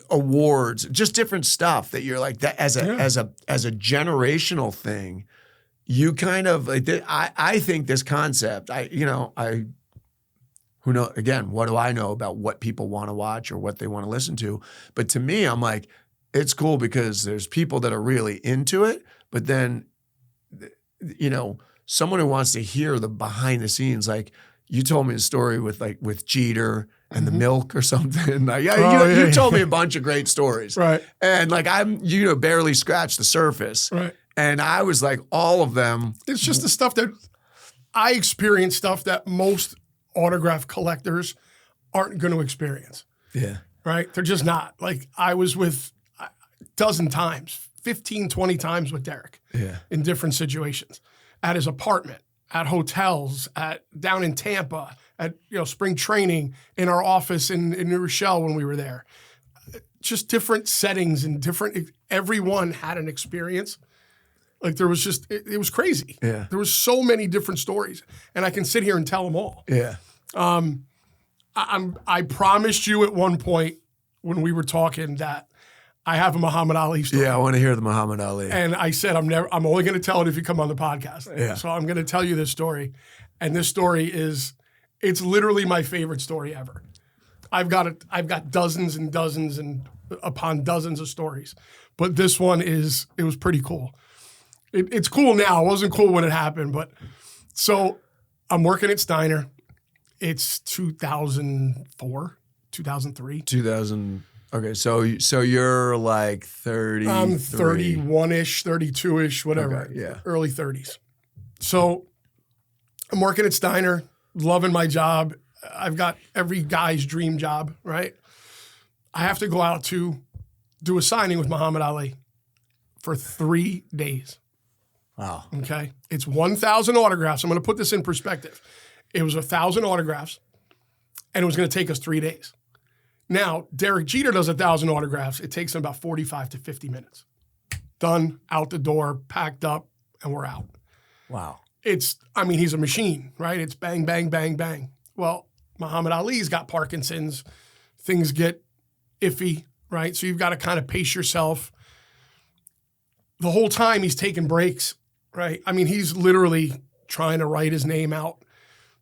awards, just different stuff that you're like that as a generational thing. You kind of like I think this concept. Who know again? What do I know about what people want to watch or what they want to listen to? But to me, I'm like, it's cool because there's people that are really into it, but then, you know, someone who wants to hear the behind the scenes, like you told me a story with Jeter and the milk or something. Like, you told me a bunch of great stories. Right. And like barely scratched the surface. Right. And I was like, all of them. It's just the stuff that I experience, stuff that most autograph collectors aren't going to experience. Yeah. Right? They're just not. Like I was with a dozen times, 15, 20 times with Derek. Yeah. In different situations. At his apartment, at hotels, down in Tampa, at spring training, in our office in New Rochelle when we were there. Just different settings and everyone had an experience. Like there was just, it was crazy. Yeah. There was so many different stories and I can sit here and tell them all. Yeah. I promised you at one point when we were talking that I have a Muhammad Ali story. Yeah, I want to hear the Muhammad Ali. And I said, I'm only going to tell it if you come on the podcast. Yeah. So I'm going to tell you this story. And this story it's literally my favorite story ever. I've got dozens and dozens and upon dozens of stories. But this one it was pretty cool. It's cool now. It wasn't cool when it happened, but so I'm working at Steiner. It's 2004, 2003. 2000. Okay, so you're like 30. I'm 31-ish, 32-ish, whatever. Okay, yeah. Early 30s. So I'm working at Steiner, loving my job. I've got every guy's dream job, right? I have to go out to do a signing with Muhammad Ali for 3 days. Wow. Okay. It's 1,000 autographs. I'm going to put this in perspective. It was 1,000 autographs, and it was going to take us 3 days. Now, Derek Jeter does 1,000 autographs. It takes him about 45 to 50 minutes. Done, out the door, packed up, and we're out. Wow. He's a machine, right? It's bang, bang, bang, bang. Well, Muhammad Ali's got Parkinson's. Things get iffy, right? So you've got to kind of pace yourself. The whole time he's taking breaks, right? I mean, he's literally trying to write his name out.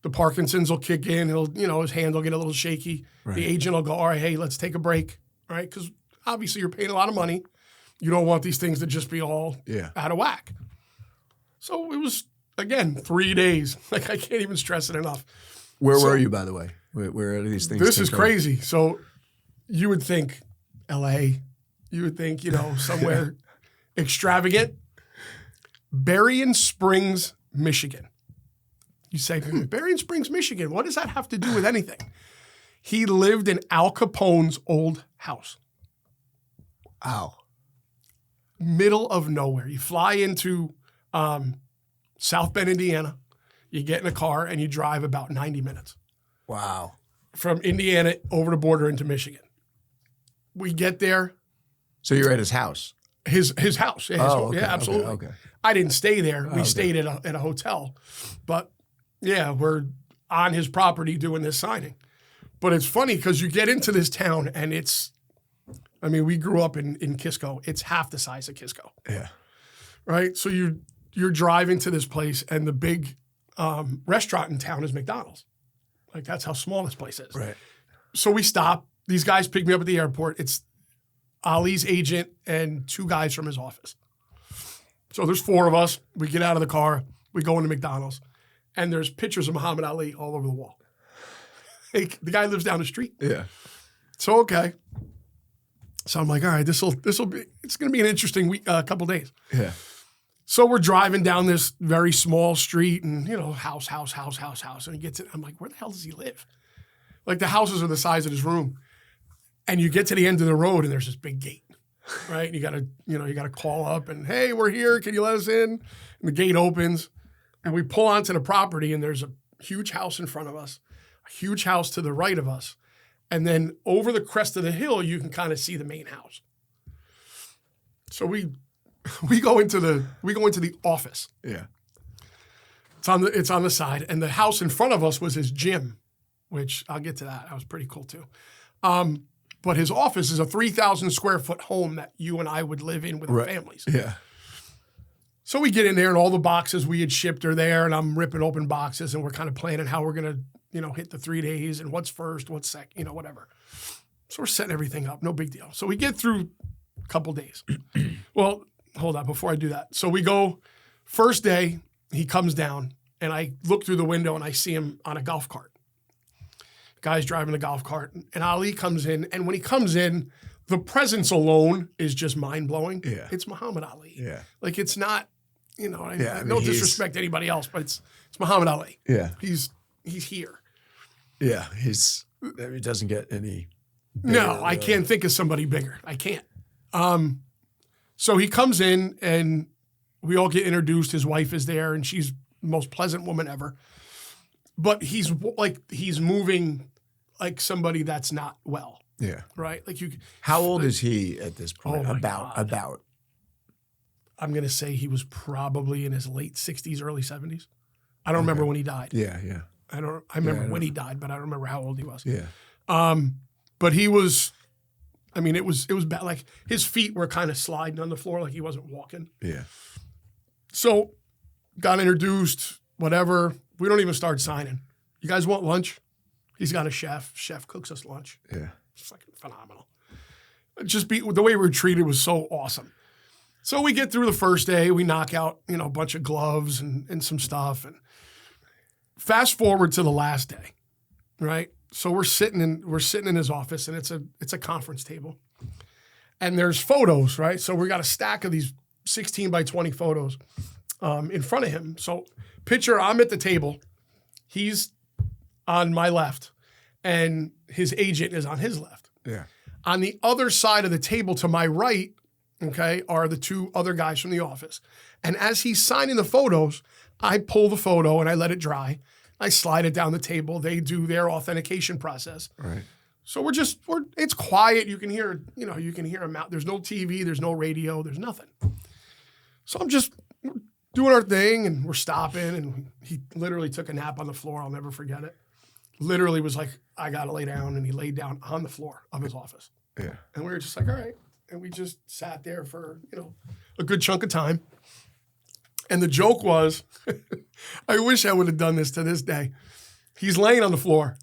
The Parkinson's will kick in. His hand will get a little shaky. Right. The agent will go, all right, hey, let's take a break, right? Because obviously you're paying a lot of money. You don't want these things to just be all out of whack. So it was, again, 3 days. Like, I can't even stress it enough. Where were you, by the way? Where are these things? This is crazy. So you would think L.A. You would think, somewhere extravagant. Berrien Springs, Michigan. You say, Berrien Springs, Michigan, what does that have to do with anything? He lived in Al Capone's old house. Wow. Middle of nowhere. You fly into South Bend, Indiana. You get in a car and you drive about 90 minutes. Wow. From Indiana over the border into Michigan. We get there. So you're at his house? His house. Yeah, okay, absolutely. Okay. I didn't stay there. We stayed at a hotel. But yeah, we're on his property doing this signing. But it's funny because you get into this town and we grew up in Kisco. It's half the size of Kisco. Yeah. Right? So you're driving to this place and the big restaurant in town is McDonald's. Like that's how small this place is. Right. So we stop. These guys pick me up at the airport. It's Ali's agent and 2 guys from his office. So there's 4 of us. We get out of the car. We go into McDonald's, and there's pictures of Muhammad Ali all over the wall. Hey, the guy lives down the street. Yeah. So, okay. So I'm like, all right, it's going to be an interesting week, couple days. Yeah. So we're driving down this very small street and, house. And he gets it. I'm like, where the hell does he live? Like the houses are the size of his room. And you get to the end of the road and there's this big gate, right? And you got to call up and, hey, we're here. Can you let us in? And the gate opens and we pull onto the property and there's a huge house in front of us, a huge house to the right of us. And then over the crest of the hill, you can kind of see the main house. So we go into the office. Yeah. It's on the side, and the house in front of us was his gym, which I'll get to that. That was pretty cool too. But his office is a 3,000 square foot home that you and I would live in with our families. Yeah. So we get in there, and all the boxes we had shipped are there, and I'm ripping open boxes, and we're kind of planning how we're gonna, hit the 3 days and what's first, what's second, whatever. So we're setting everything up, no big deal. So we get through a couple days. Well, hold on, before I do that. So we go, first day, he comes down, and I look through the window, and I see him on a golf cart. Guy's driving a golf cart, and Ali comes in, and when he comes in, the presence alone is just mind-blowing. Yeah. It's Muhammad Ali. Yeah. Like, it's not, no disrespect to anybody else, but it's Muhammad Ali. Yeah. He's here. Yeah, he doesn't get any bigger. No, I can't think of somebody bigger. I can't. So he comes in and we all get introduced. His wife is there and she's the most pleasant woman ever. But he's moving like somebody that's not well. Yeah. Right? How old is he at this point? Oh my About. God. I'm going to say he was probably in his late 60s, early 70s. I don't remember when he died. Yeah, yeah. I remember when he died, but I don't remember how old he was. Yeah. But he was, it was bad. Like his feet were kind of sliding on the floor, like he wasn't walking. Yeah. So got introduced, whatever. We don't even start signing. You guys want lunch? He's got a chef. Chef cooks us lunch. Yeah. It's fucking phenomenal. The way we were treated was so awesome. So we get through the first day. We knock out, a bunch of gloves and some stuff. And fast forward to the last day, right? So we're sitting in his office, and it's a conference table, and there's photos, right? So we got a stack of these 16 by 20 photos in front of him. So picture, I'm at the table, he's on my left, and his agent is on his left. Yeah. On the other side of the table to my right, okay, are the two other guys from the office. And as he's signing the photos, I pull the photo and I let it dry. I slide it down the table. They do their authentication process. Right. So it's quiet. You can hear him out. There's no TV, there's no radio, there's nothing. So I'm just doing our thing and we're stopping, and he literally took a nap on the floor. I'll never forget it. Literally was like, I got to lay down, and he laid down on the floor of his office. Yeah. And we were just like, all right. And we just sat there for, a good chunk of time. And the joke was, I wish I would have done this to this day. He's laying on the floor,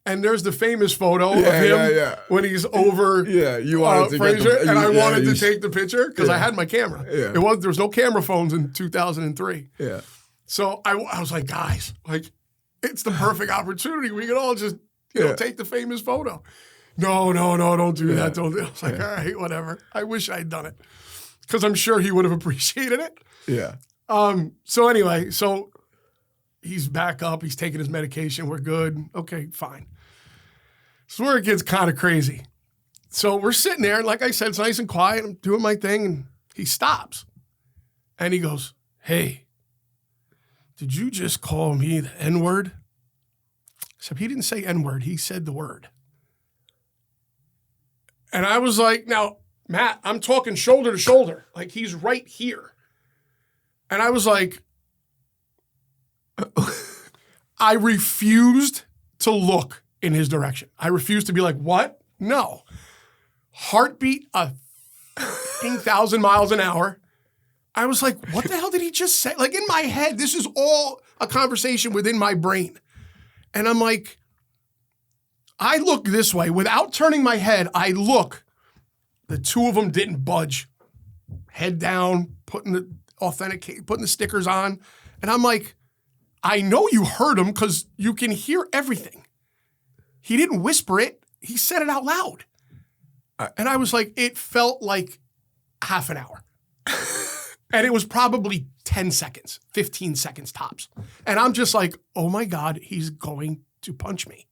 and there's the famous photo of him when he's over you wanted to Fraser, and I wanted to take the picture because I had my camera. Yeah. There was no camera phones in 2003. Yeah. So I was like, guys, it's the perfect opportunity. We could all just take the famous photo. No, don't do that. Don't do it. I was like, all right, whatever. I wish I'd done it because I'm sure he would have appreciated it. Yeah. So anyway, he's back up. He's taking his medication. We're good. Okay, fine. So where it gets kind of crazy. So we're sitting there, and like I said, it's nice and quiet. I'm doing my thing, and he stops. And he goes, hey, did you just call me the N-word? Except he didn't say N-word. He said the word. And I was like, now, Matt, I'm talking shoulder to shoulder. Like, he's right here. And I was like, I refused to look in his direction. I refused to be like, what? No. Heartbeat 1,000 miles an hour. I was like, what the hell did he just say? Like, in my head, this is all a conversation within my brain. And I'm like, I look this way. Without turning my head, I look. The two of them didn't budge. Head down, putting the stickers on. And I'm like, I know you heard him because you can hear everything. He didn't whisper it. He said it out loud. And I was like, it felt like half an hour. And it was probably 10 seconds, 15 seconds tops. And I'm just like, oh my God, he's going to punch me.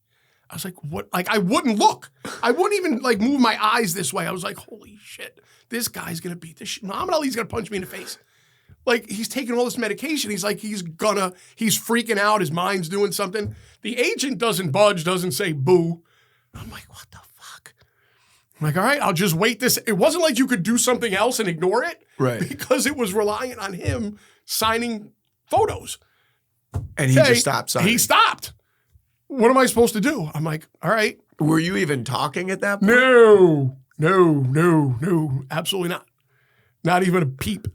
I was like, what? Like, I wouldn't look. I wouldn't even like move my eyes this way. I was like, holy shit, this guy's going to beat this shit. Nominally, he's going to punch me in the face. Like, he's taking all this medication. He's like, he's freaking out. His mind's doing something. The agent doesn't budge, doesn't say boo. I'm like, what the fuck? I'm like, all right, I'll just wait this. It wasn't like you could do something else and ignore it. Right. Because it was reliant on him signing photos. And he just stopped signing. He stopped. What am I supposed to do? I'm like, all right. Were you even talking at that point? No. Absolutely not. Not even a peep.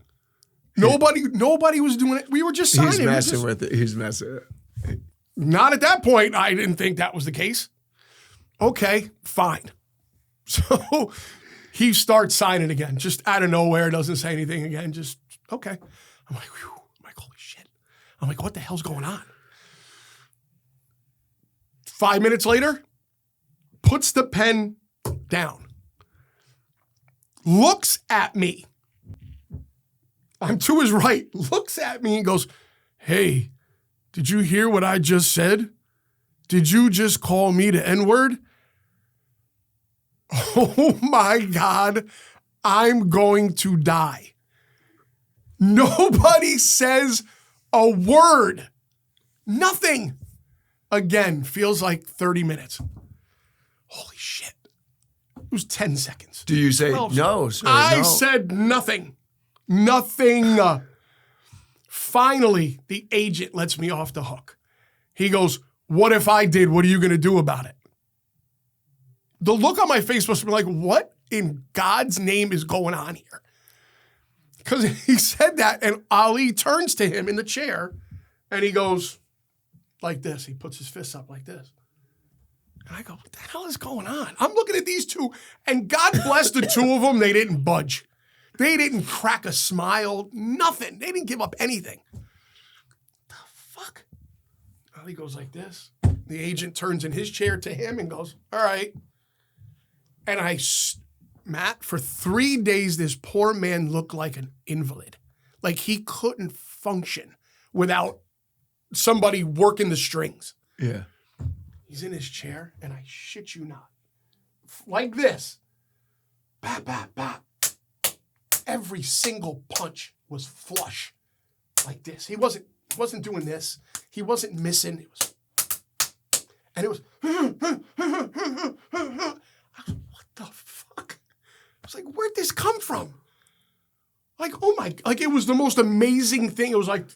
Nobody was doing it. We were just signing. He's messing with it. He's messing. Not at that point. I didn't think that was the case. Okay, fine. So he starts signing again, just out of nowhere, doesn't say anything again, just, okay. I'm like, whew. I'm like, holy shit. I'm like, what the hell's going on? 5 minutes later, puts the pen down, looks at me. I'm to his right, looks at me and goes, hey, did you hear what I just said? Did you just call me the N-word? Oh my God, I'm going to die. Nobody says a word. Nothing. Again, feels like 30 minutes. Holy shit. It was 10 seconds. Do you say no, sir? I said nothing. Nothing. Finally, the agent lets me off the hook. He goes, what if I did? What are you going to do about it? The look on my face must be like, what in God's name is going on here? Because he said that, and Ali turns to him in the chair, and he goes like this. He puts his fists up like this. And I go, what the hell is going on? I'm looking at these two, and God bless the two of them, they didn't budge. They didn't crack a smile, nothing. They didn't give up anything. The fuck? Ali goes like this. The agent turns in his chair to him and goes, all right. And Matt, for 3 days, this poor man looked like an invalid. Like he couldn't function without somebody working the strings. Yeah. He's in his chair, and I shit you not. Like this. Bap, bap, bap. Every single punch was flush. Like this. He wasn't doing this. He wasn't missing. It was, and it was, what the fuck? I was like, where'd this come from? Like, oh my, like it was the most amazing thing. It was like,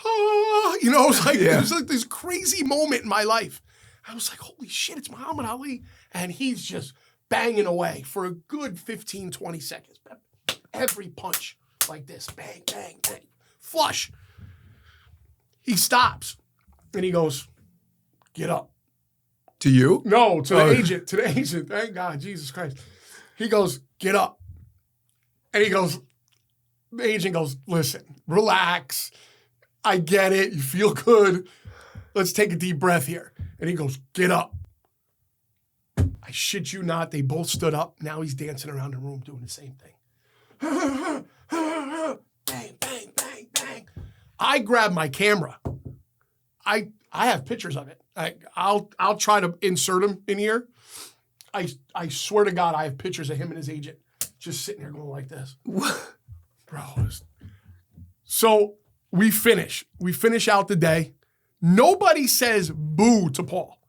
it was like, It was like this crazy moment in my life. I was like, holy shit, it's Muhammad Ali. And he's just banging away for a good 15, 20 seconds. Every punch like this, bang, bang, bang, flush. He stops and he goes, get up. To you? No, to the agent. Thank God, Jesus Christ. He goes, get up. And the agent goes, listen, relax. I get it. You feel good. Let's take a deep breath here. And he goes, get up. I shit you not. They both stood up. Now he's dancing around the room doing the same thing. Bang, bang, bang, bang. I grabbed my camera. I have pictures of it. I'll try to insert them in here. I swear to God, I have pictures of him and his agent just sitting there going like this. Bro. So we finish. We finish out the day. Nobody says boo to Paul.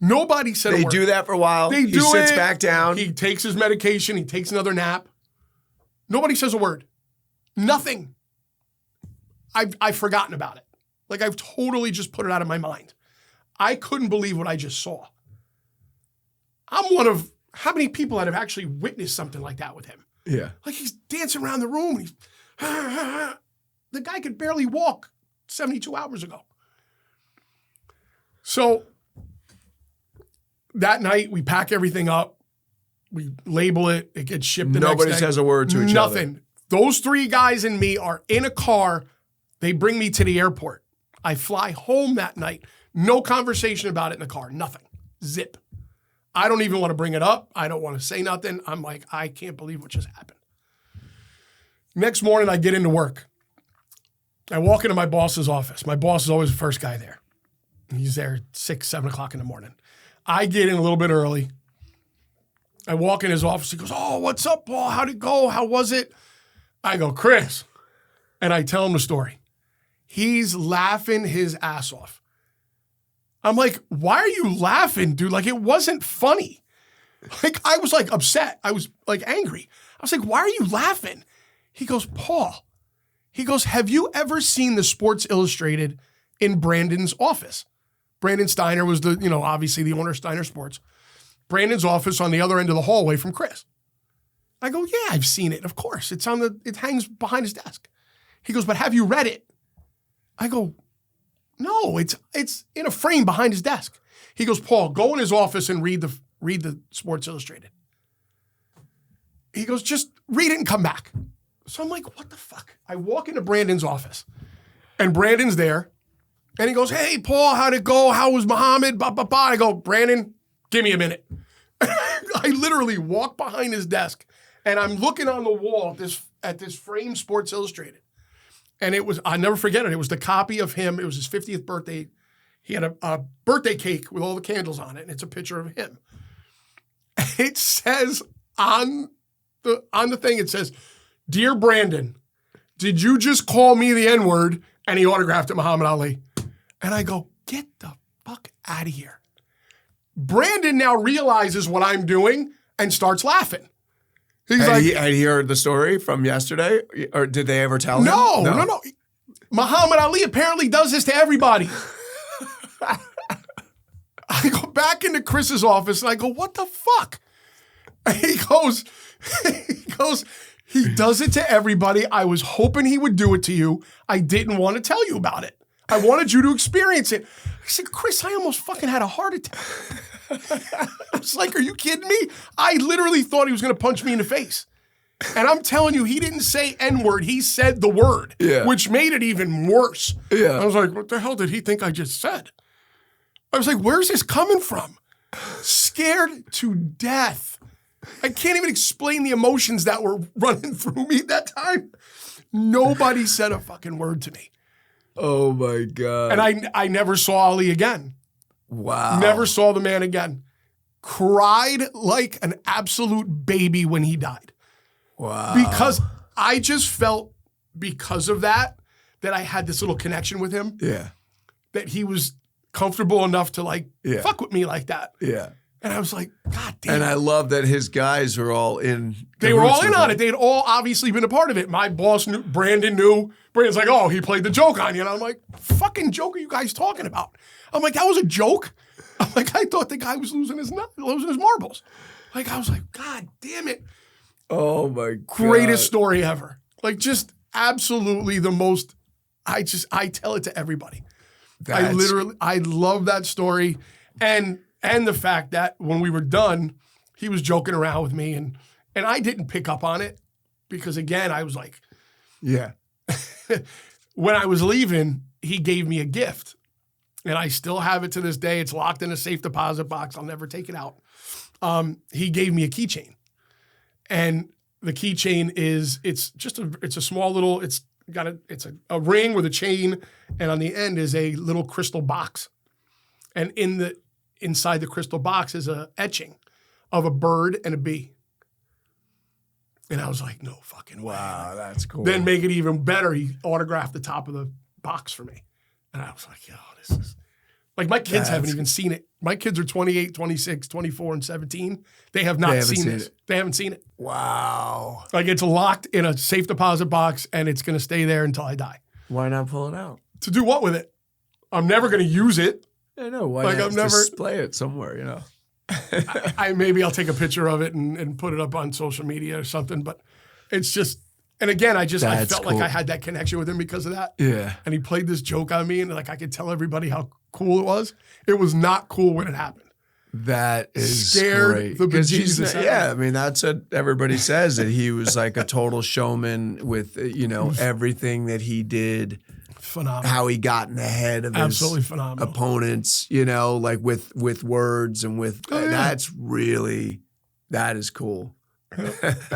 Nobody said a word. They do that for a while. He sits back down. He takes his medication. He takes another nap. Nobody says a word. Nothing. I've forgotten about it. Like I've totally just put it out of my mind. I couldn't believe what I just saw. I'm one of how many people that have actually witnessed something like that with him? Yeah. Like he's dancing around the room. And the guy could barely walk 72 hours ago. So that night we pack everything up. We label it. It gets shipped the next day. Nobody says a word to each other. Nothing. Those three guys and me are in a car They bring me to the airport. I fly home that night. No conversation about it in the car. Nothing. Zip. I don't even want to bring it up. I don't want to say nothing. I'm like, I can't believe what just happened. Next morning, I get into work. I walk into my boss's office. My boss is always the first guy there. He's there 6, 7 o'clock in the morning. I get in a little bit early. I walk in his office. He goes, oh, what's up, Paul? How'd it go? How was it? I go, Chris. And I tell him the story. He's laughing his ass off. I'm like, why are you laughing, dude? Like, it wasn't funny. Like, I was like upset. I was like angry. I was like, why are you laughing? He goes, Paul. He goes, have you ever seen the Sports Illustrated in Brandon's office? Brandon Steiner was the, obviously the owner of Steiner Sports. Brandon's office on the other end of the hallway from Chris. I go, yeah, I've seen it. Of course. It hangs behind his desk. He goes, but have you read it? I go, no, it's in a frame behind his desk. He goes, Paul, go in his office and read the Sports Illustrated. He goes, just read it and come back. So I'm like, what the fuck? I walk into Brandon's office and Brandon's there and he goes, hey, Paul, how'd it go? How was Muhammad? Bah, bah, bah. I go, Brandon, give me a minute. I literally walk behind his desk and I'm looking on the wall at this framed Sports Illustrated. And I'll never forget it. It was the copy of him. It was his 50th birthday. He had a birthday cake with all the candles on it. And it's a picture of him. It says on the thing, it says, Dear Brandon, did you just call me the N-word? And he autographed it, Muhammad Ali. And I go, get the fuck out of here. Brandon now realizes what I'm doing and starts laughing. Had he heard the story from yesterday? Or did they ever tell him? No. Muhammad Ali apparently does this to everybody. I go back into Chris's office and I go, what the fuck? And he goes, he does it to everybody. I was hoping he would do it to you. I didn't want to tell you about it. I wanted you to experience it. I said, Chris, I almost fucking had a heart attack. I was like, are you kidding me? I literally thought he was going to punch me in the face. And I'm telling you, he didn't say N-word. He said the word, which made it even worse. Yeah. I was like, what the hell did he think I just said? I was like, where's this coming from? Scared to death. I can't even explain the emotions that were running through me that time. Nobody said a fucking word to me. Oh, my God. And I never saw Ali again. Wow. Never saw the man again. Cried like an absolute baby when he died. Wow. Because I just felt, because of that I had this little connection with him. Yeah. That he was comfortable enough to fuck with me like that. Yeah. And I was like, God damn. And I love that his guys were all in. They were all in on it. They'd all obviously been a part of it. My boss knew, Brandon knew. Brandon's like, oh, he played the joke on you. And I'm like, fucking joke are you guys talking about? I'm like, that was a joke? I'm like, I thought the guy was losing his marbles. Like, I was like, God damn it. Oh, my God. Greatest story ever. Like, just absolutely the most, I tell it to everybody. I love that story. And the fact that when we were done, he was joking around with me and I didn't pick up on it because, again, I was like, yeah. When I was leaving, he gave me a gift and I still have it to this day. It's locked in a safe deposit box. I'll never take it out. He gave me a keychain and the keychain it's a small little, it's a ring with a chain and on the end is a little crystal box. And inside the crystal box is a etching of a bird and a bee. And I was like, no fucking way. Wow, that's cool. Then make it even better, he autographed the top of the box for me. And I was like, yo, this is... Like, my kids haven't even seen it. My kids are 28, 26, 24, and 17. They have not seen this. They haven't seen it. Wow. Like, it's locked in a safe deposit box, and it's going to stay there until I die. Why not pull it out? To do what with it? I'm never going to use it. I know. Why not display it somewhere, Maybe I'll take a picture of it and put it up on social media or something, but it's just, and again, I felt like I had that connection with him because of that. Yeah. And he played this joke on me and I could tell everybody how cool it was. It was not cool when it happened. That is scared great. the bejesus out. Yeah, I mean, that's what everybody says, that he was like a total showman with, everything that he did Phenomenal. how he got in the head of Absolutely his phenomenal. opponents, you know, like with words and with that is cool.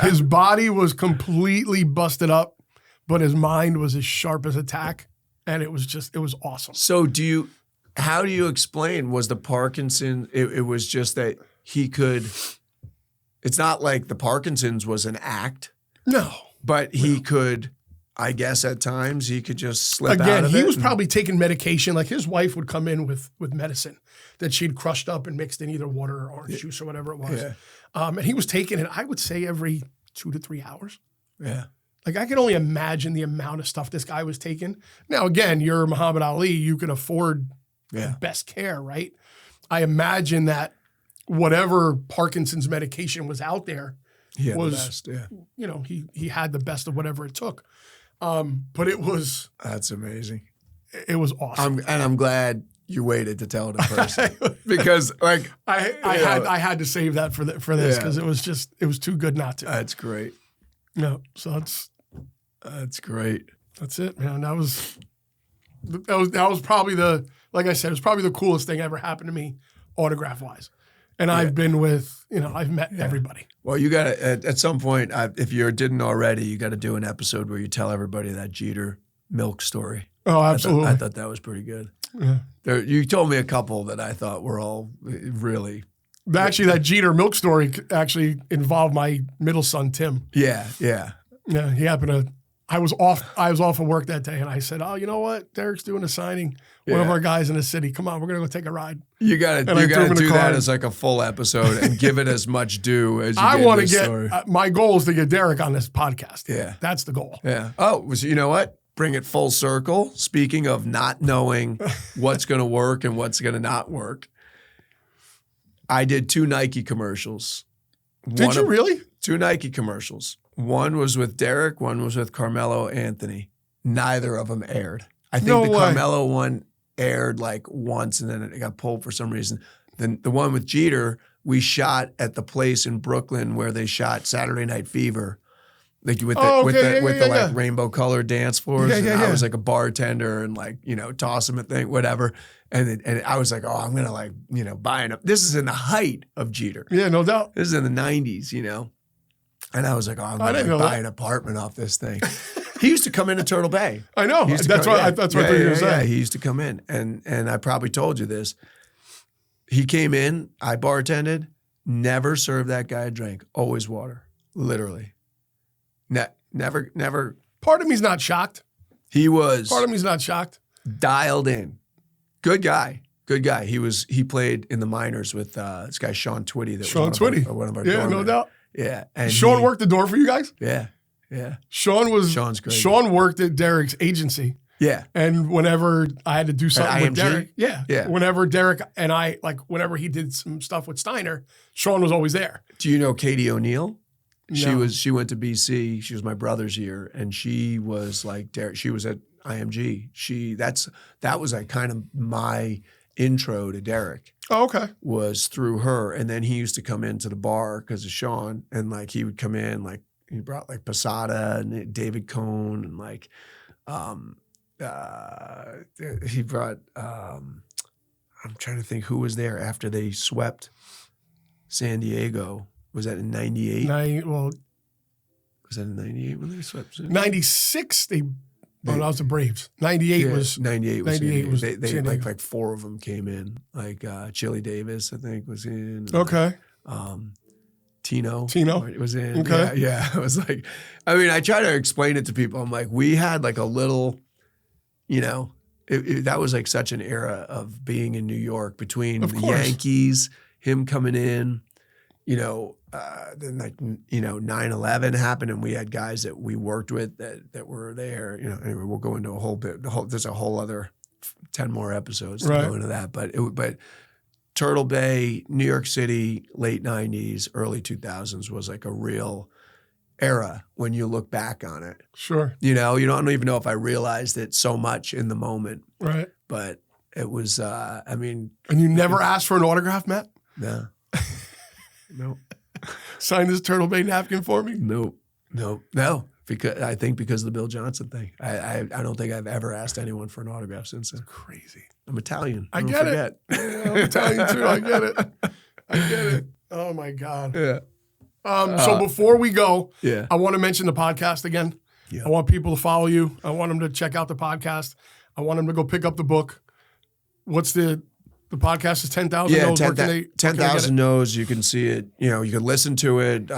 His body was completely busted up, but his mind was as sharp as a tack, and it was awesome. So how do you explain, was the Parkinson, it was just that he could, it's not like the Parkinson's was an act. No. But he could, I guess at times, he could just slip out Again, of he it. was probably taking medication. Like his wife would come in with medicine that she'd crushed up and mixed in either water or orange juice or whatever it was. Yeah. And he was taking it, I would say, every 2 to 3 hours. Yeah. Like I can only imagine the amount of stuff this guy was taking. Now, again, you're Muhammad Ali. You can afford the best care, right? I imagine that whatever Parkinson's medication was out there was, the best, you know, he had the best of whatever it took. But it was... That's amazing. It was awesome. I'm glad you waited to tell it in person because, like, I had to save that for this because it was too good not to. That's great. No, so that's great. That's it, man. That was probably like I said, it was probably the coolest thing ever happened to me, autograph wise. And I've been with, I've met everybody. Well, you got to, at some point, if you didn't already, you got to do an episode where you tell everybody that Jeter milk story. Oh, absolutely. I thought that was pretty good. Yeah. You told me a couple that I thought were all really. Actually, that Jeter milk story actually involved my middle son, Tim. Yeah. Yeah, he happened to. I was off of work that day, and I said, "Oh, you know what? Derek's doing a signing. One of our guys in the city. Come on, we're gonna go take a ride." You gotta do that as like a full episode and give it as much due as you I want to story. My goal is to get Derek on this podcast. Yeah, that's the goal. Yeah. Oh, you know what? Bring it full circle. Speaking of not knowing what's gonna work and what's gonna not work, I did 2 Nike commercials. Did you really? 2 Nike commercials. One was with Derek, one was with Carmelo Anthony. Neither of them aired. I think Carmelo one aired like once and then it got pulled for some reason. Then the one with Jeter, we shot at the place in Brooklyn where they shot Saturday Night Fever. Like with the like rainbow colored dance floors. I was like a bartender and like, toss them a thing, whatever. And I was like, oh, I'm going to like, buy it. This is in the height of Jeter. Yeah, no doubt. This is in the 90s, And I was like, oh, I'm going to buy an apartment off this thing. He used to come into Turtle Bay. I know. That's what I thought you were going to say. Yeah, he used to come in. And I probably told you this. He came in, I bartended, never served that guy a drink. Always water. Literally. Never. Part of me's not shocked. He was. Part of me's not shocked. Dialed in. Good guy. He played in the minors with this guy, Sean Twitty. Sean Twitty. One of our yeah, no doubt. Yeah. And Sean worked the door for you guys? Yeah. Yeah. Sean's great. Sean worked at Derek's agency. Yeah. And whenever I had to do something with Derek, yeah. Whenever Derek and I, like whenever he did some stuff with Steiner, Sean was always there. Do you know Katie O'Neill? No. She went to BC. She was my brother's year, and she was like Derek. She was at IMG. That was like kind of my intro to Derek. Oh, okay. Was through her, and then he used to come into the bar because of Sean, and like he would come in, like he brought like Posada and David Cohn, and like he brought. I'm trying to think who was there after they swept San Diego. Was that in 98? Was that in 98 when they swept? 96, that was the Braves. 98 was 98 was 98 was they like 4 of them came in. Like Chili Davis, I think, was in. Okay. Tino was in. Okay. Yeah. It was like, I mean, I try to explain it to people. I'm like, we had like a little, that was like such an era of being in New York between the Yankees, him coming in. Then like 9/11 happened, and we had guys that we worked with that were there. Anyway, we'll go into a whole bit. There's a whole other 10 more episodes to go into that. But Turtle Bay, New York City, late 90s, early 2000s was like a real era when you look back on it. Sure. You don't even know if I realized it so much in the moment. Right. But it was. And you never asked for an autograph, Matt? No. Nope. Sign this Turtle Bay napkin for me? No. because I think because of the Bill Johnson thing. I don't think I've ever asked anyone for an autograph since then. Crazy. I'm Italian. I Don't get forget. it. Yeah, I'm Italian too. I get it. I get it. Oh my God. Yeah. So before we go, Yeah. I want to mention the podcast again. Yeah. I want people to follow you. I want them to check out the podcast. I want them to go pick up the book. What's the podcast is 10,000 Yeah, No's. 10,000 No's. You can see it. You can listen to it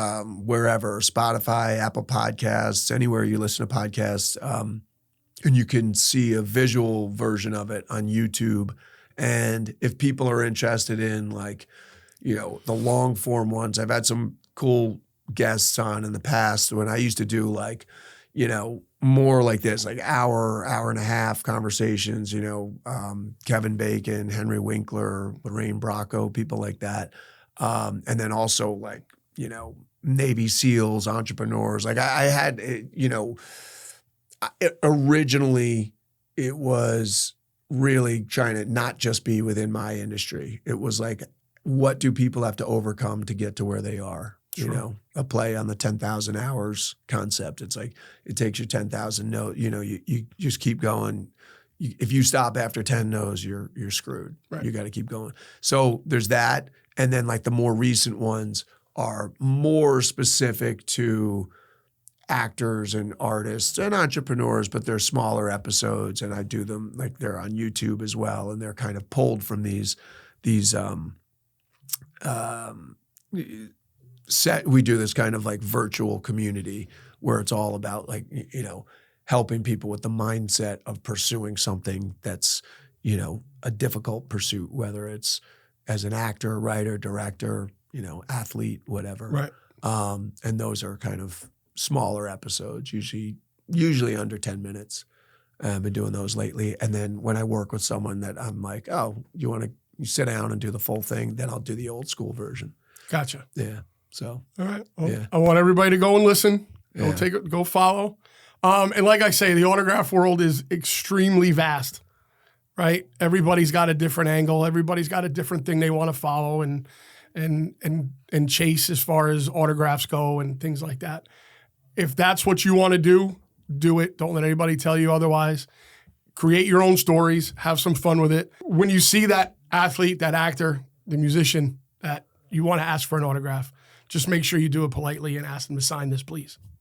wherever, Spotify, Apple Podcasts, anywhere you listen to podcasts. And you can see a visual version of it on YouTube. And if people are interested in the long form ones, I've had some cool guests on in the past when I used to do more like this, like hour and a half conversations, Kevin Bacon, Henry Winkler, Lorraine Bracco, people like that. And then also Navy SEALs, entrepreneurs. I had, originally it was really trying to not just be within my industry. It was like, what do people have to overcome to get to where they are? Sure. A play on the 10,000 hours concept. It's like, it takes you 10,000 no's, you just keep going. If you stop after 10 no's, you're screwed. Right. You got to keep going. So there's that. And then the more recent ones are more specific to actors and artists and entrepreneurs, but they're smaller episodes. And I do them they're on YouTube as well. And they're kind of pulled from these we do this kind of virtual community where it's all about helping people with the mindset of pursuing something that's, a difficult pursuit, whether it's as an actor, writer, director, athlete, whatever. Right. And those are kind of smaller episodes, usually under 10 minutes. I've been doing those lately. And then when I work with someone that I'm like, oh, you sit down and do the full thing, then I'll do the old school version. Gotcha. Yeah. So, all right. Well, yeah. I want everybody to go and listen. Yeah. Go follow. And like I say, the autograph world is extremely vast, right? Everybody's got a different angle. Everybody's got a different thing they want to follow and chase as far as autographs go and things like that. If that's what you want to do it. Don't let anybody tell you otherwise. Create your own stories. Have some fun with it. When you see that athlete, that actor, the musician that you want to ask for an autograph, just make sure you do it politely and ask them to sign this, please.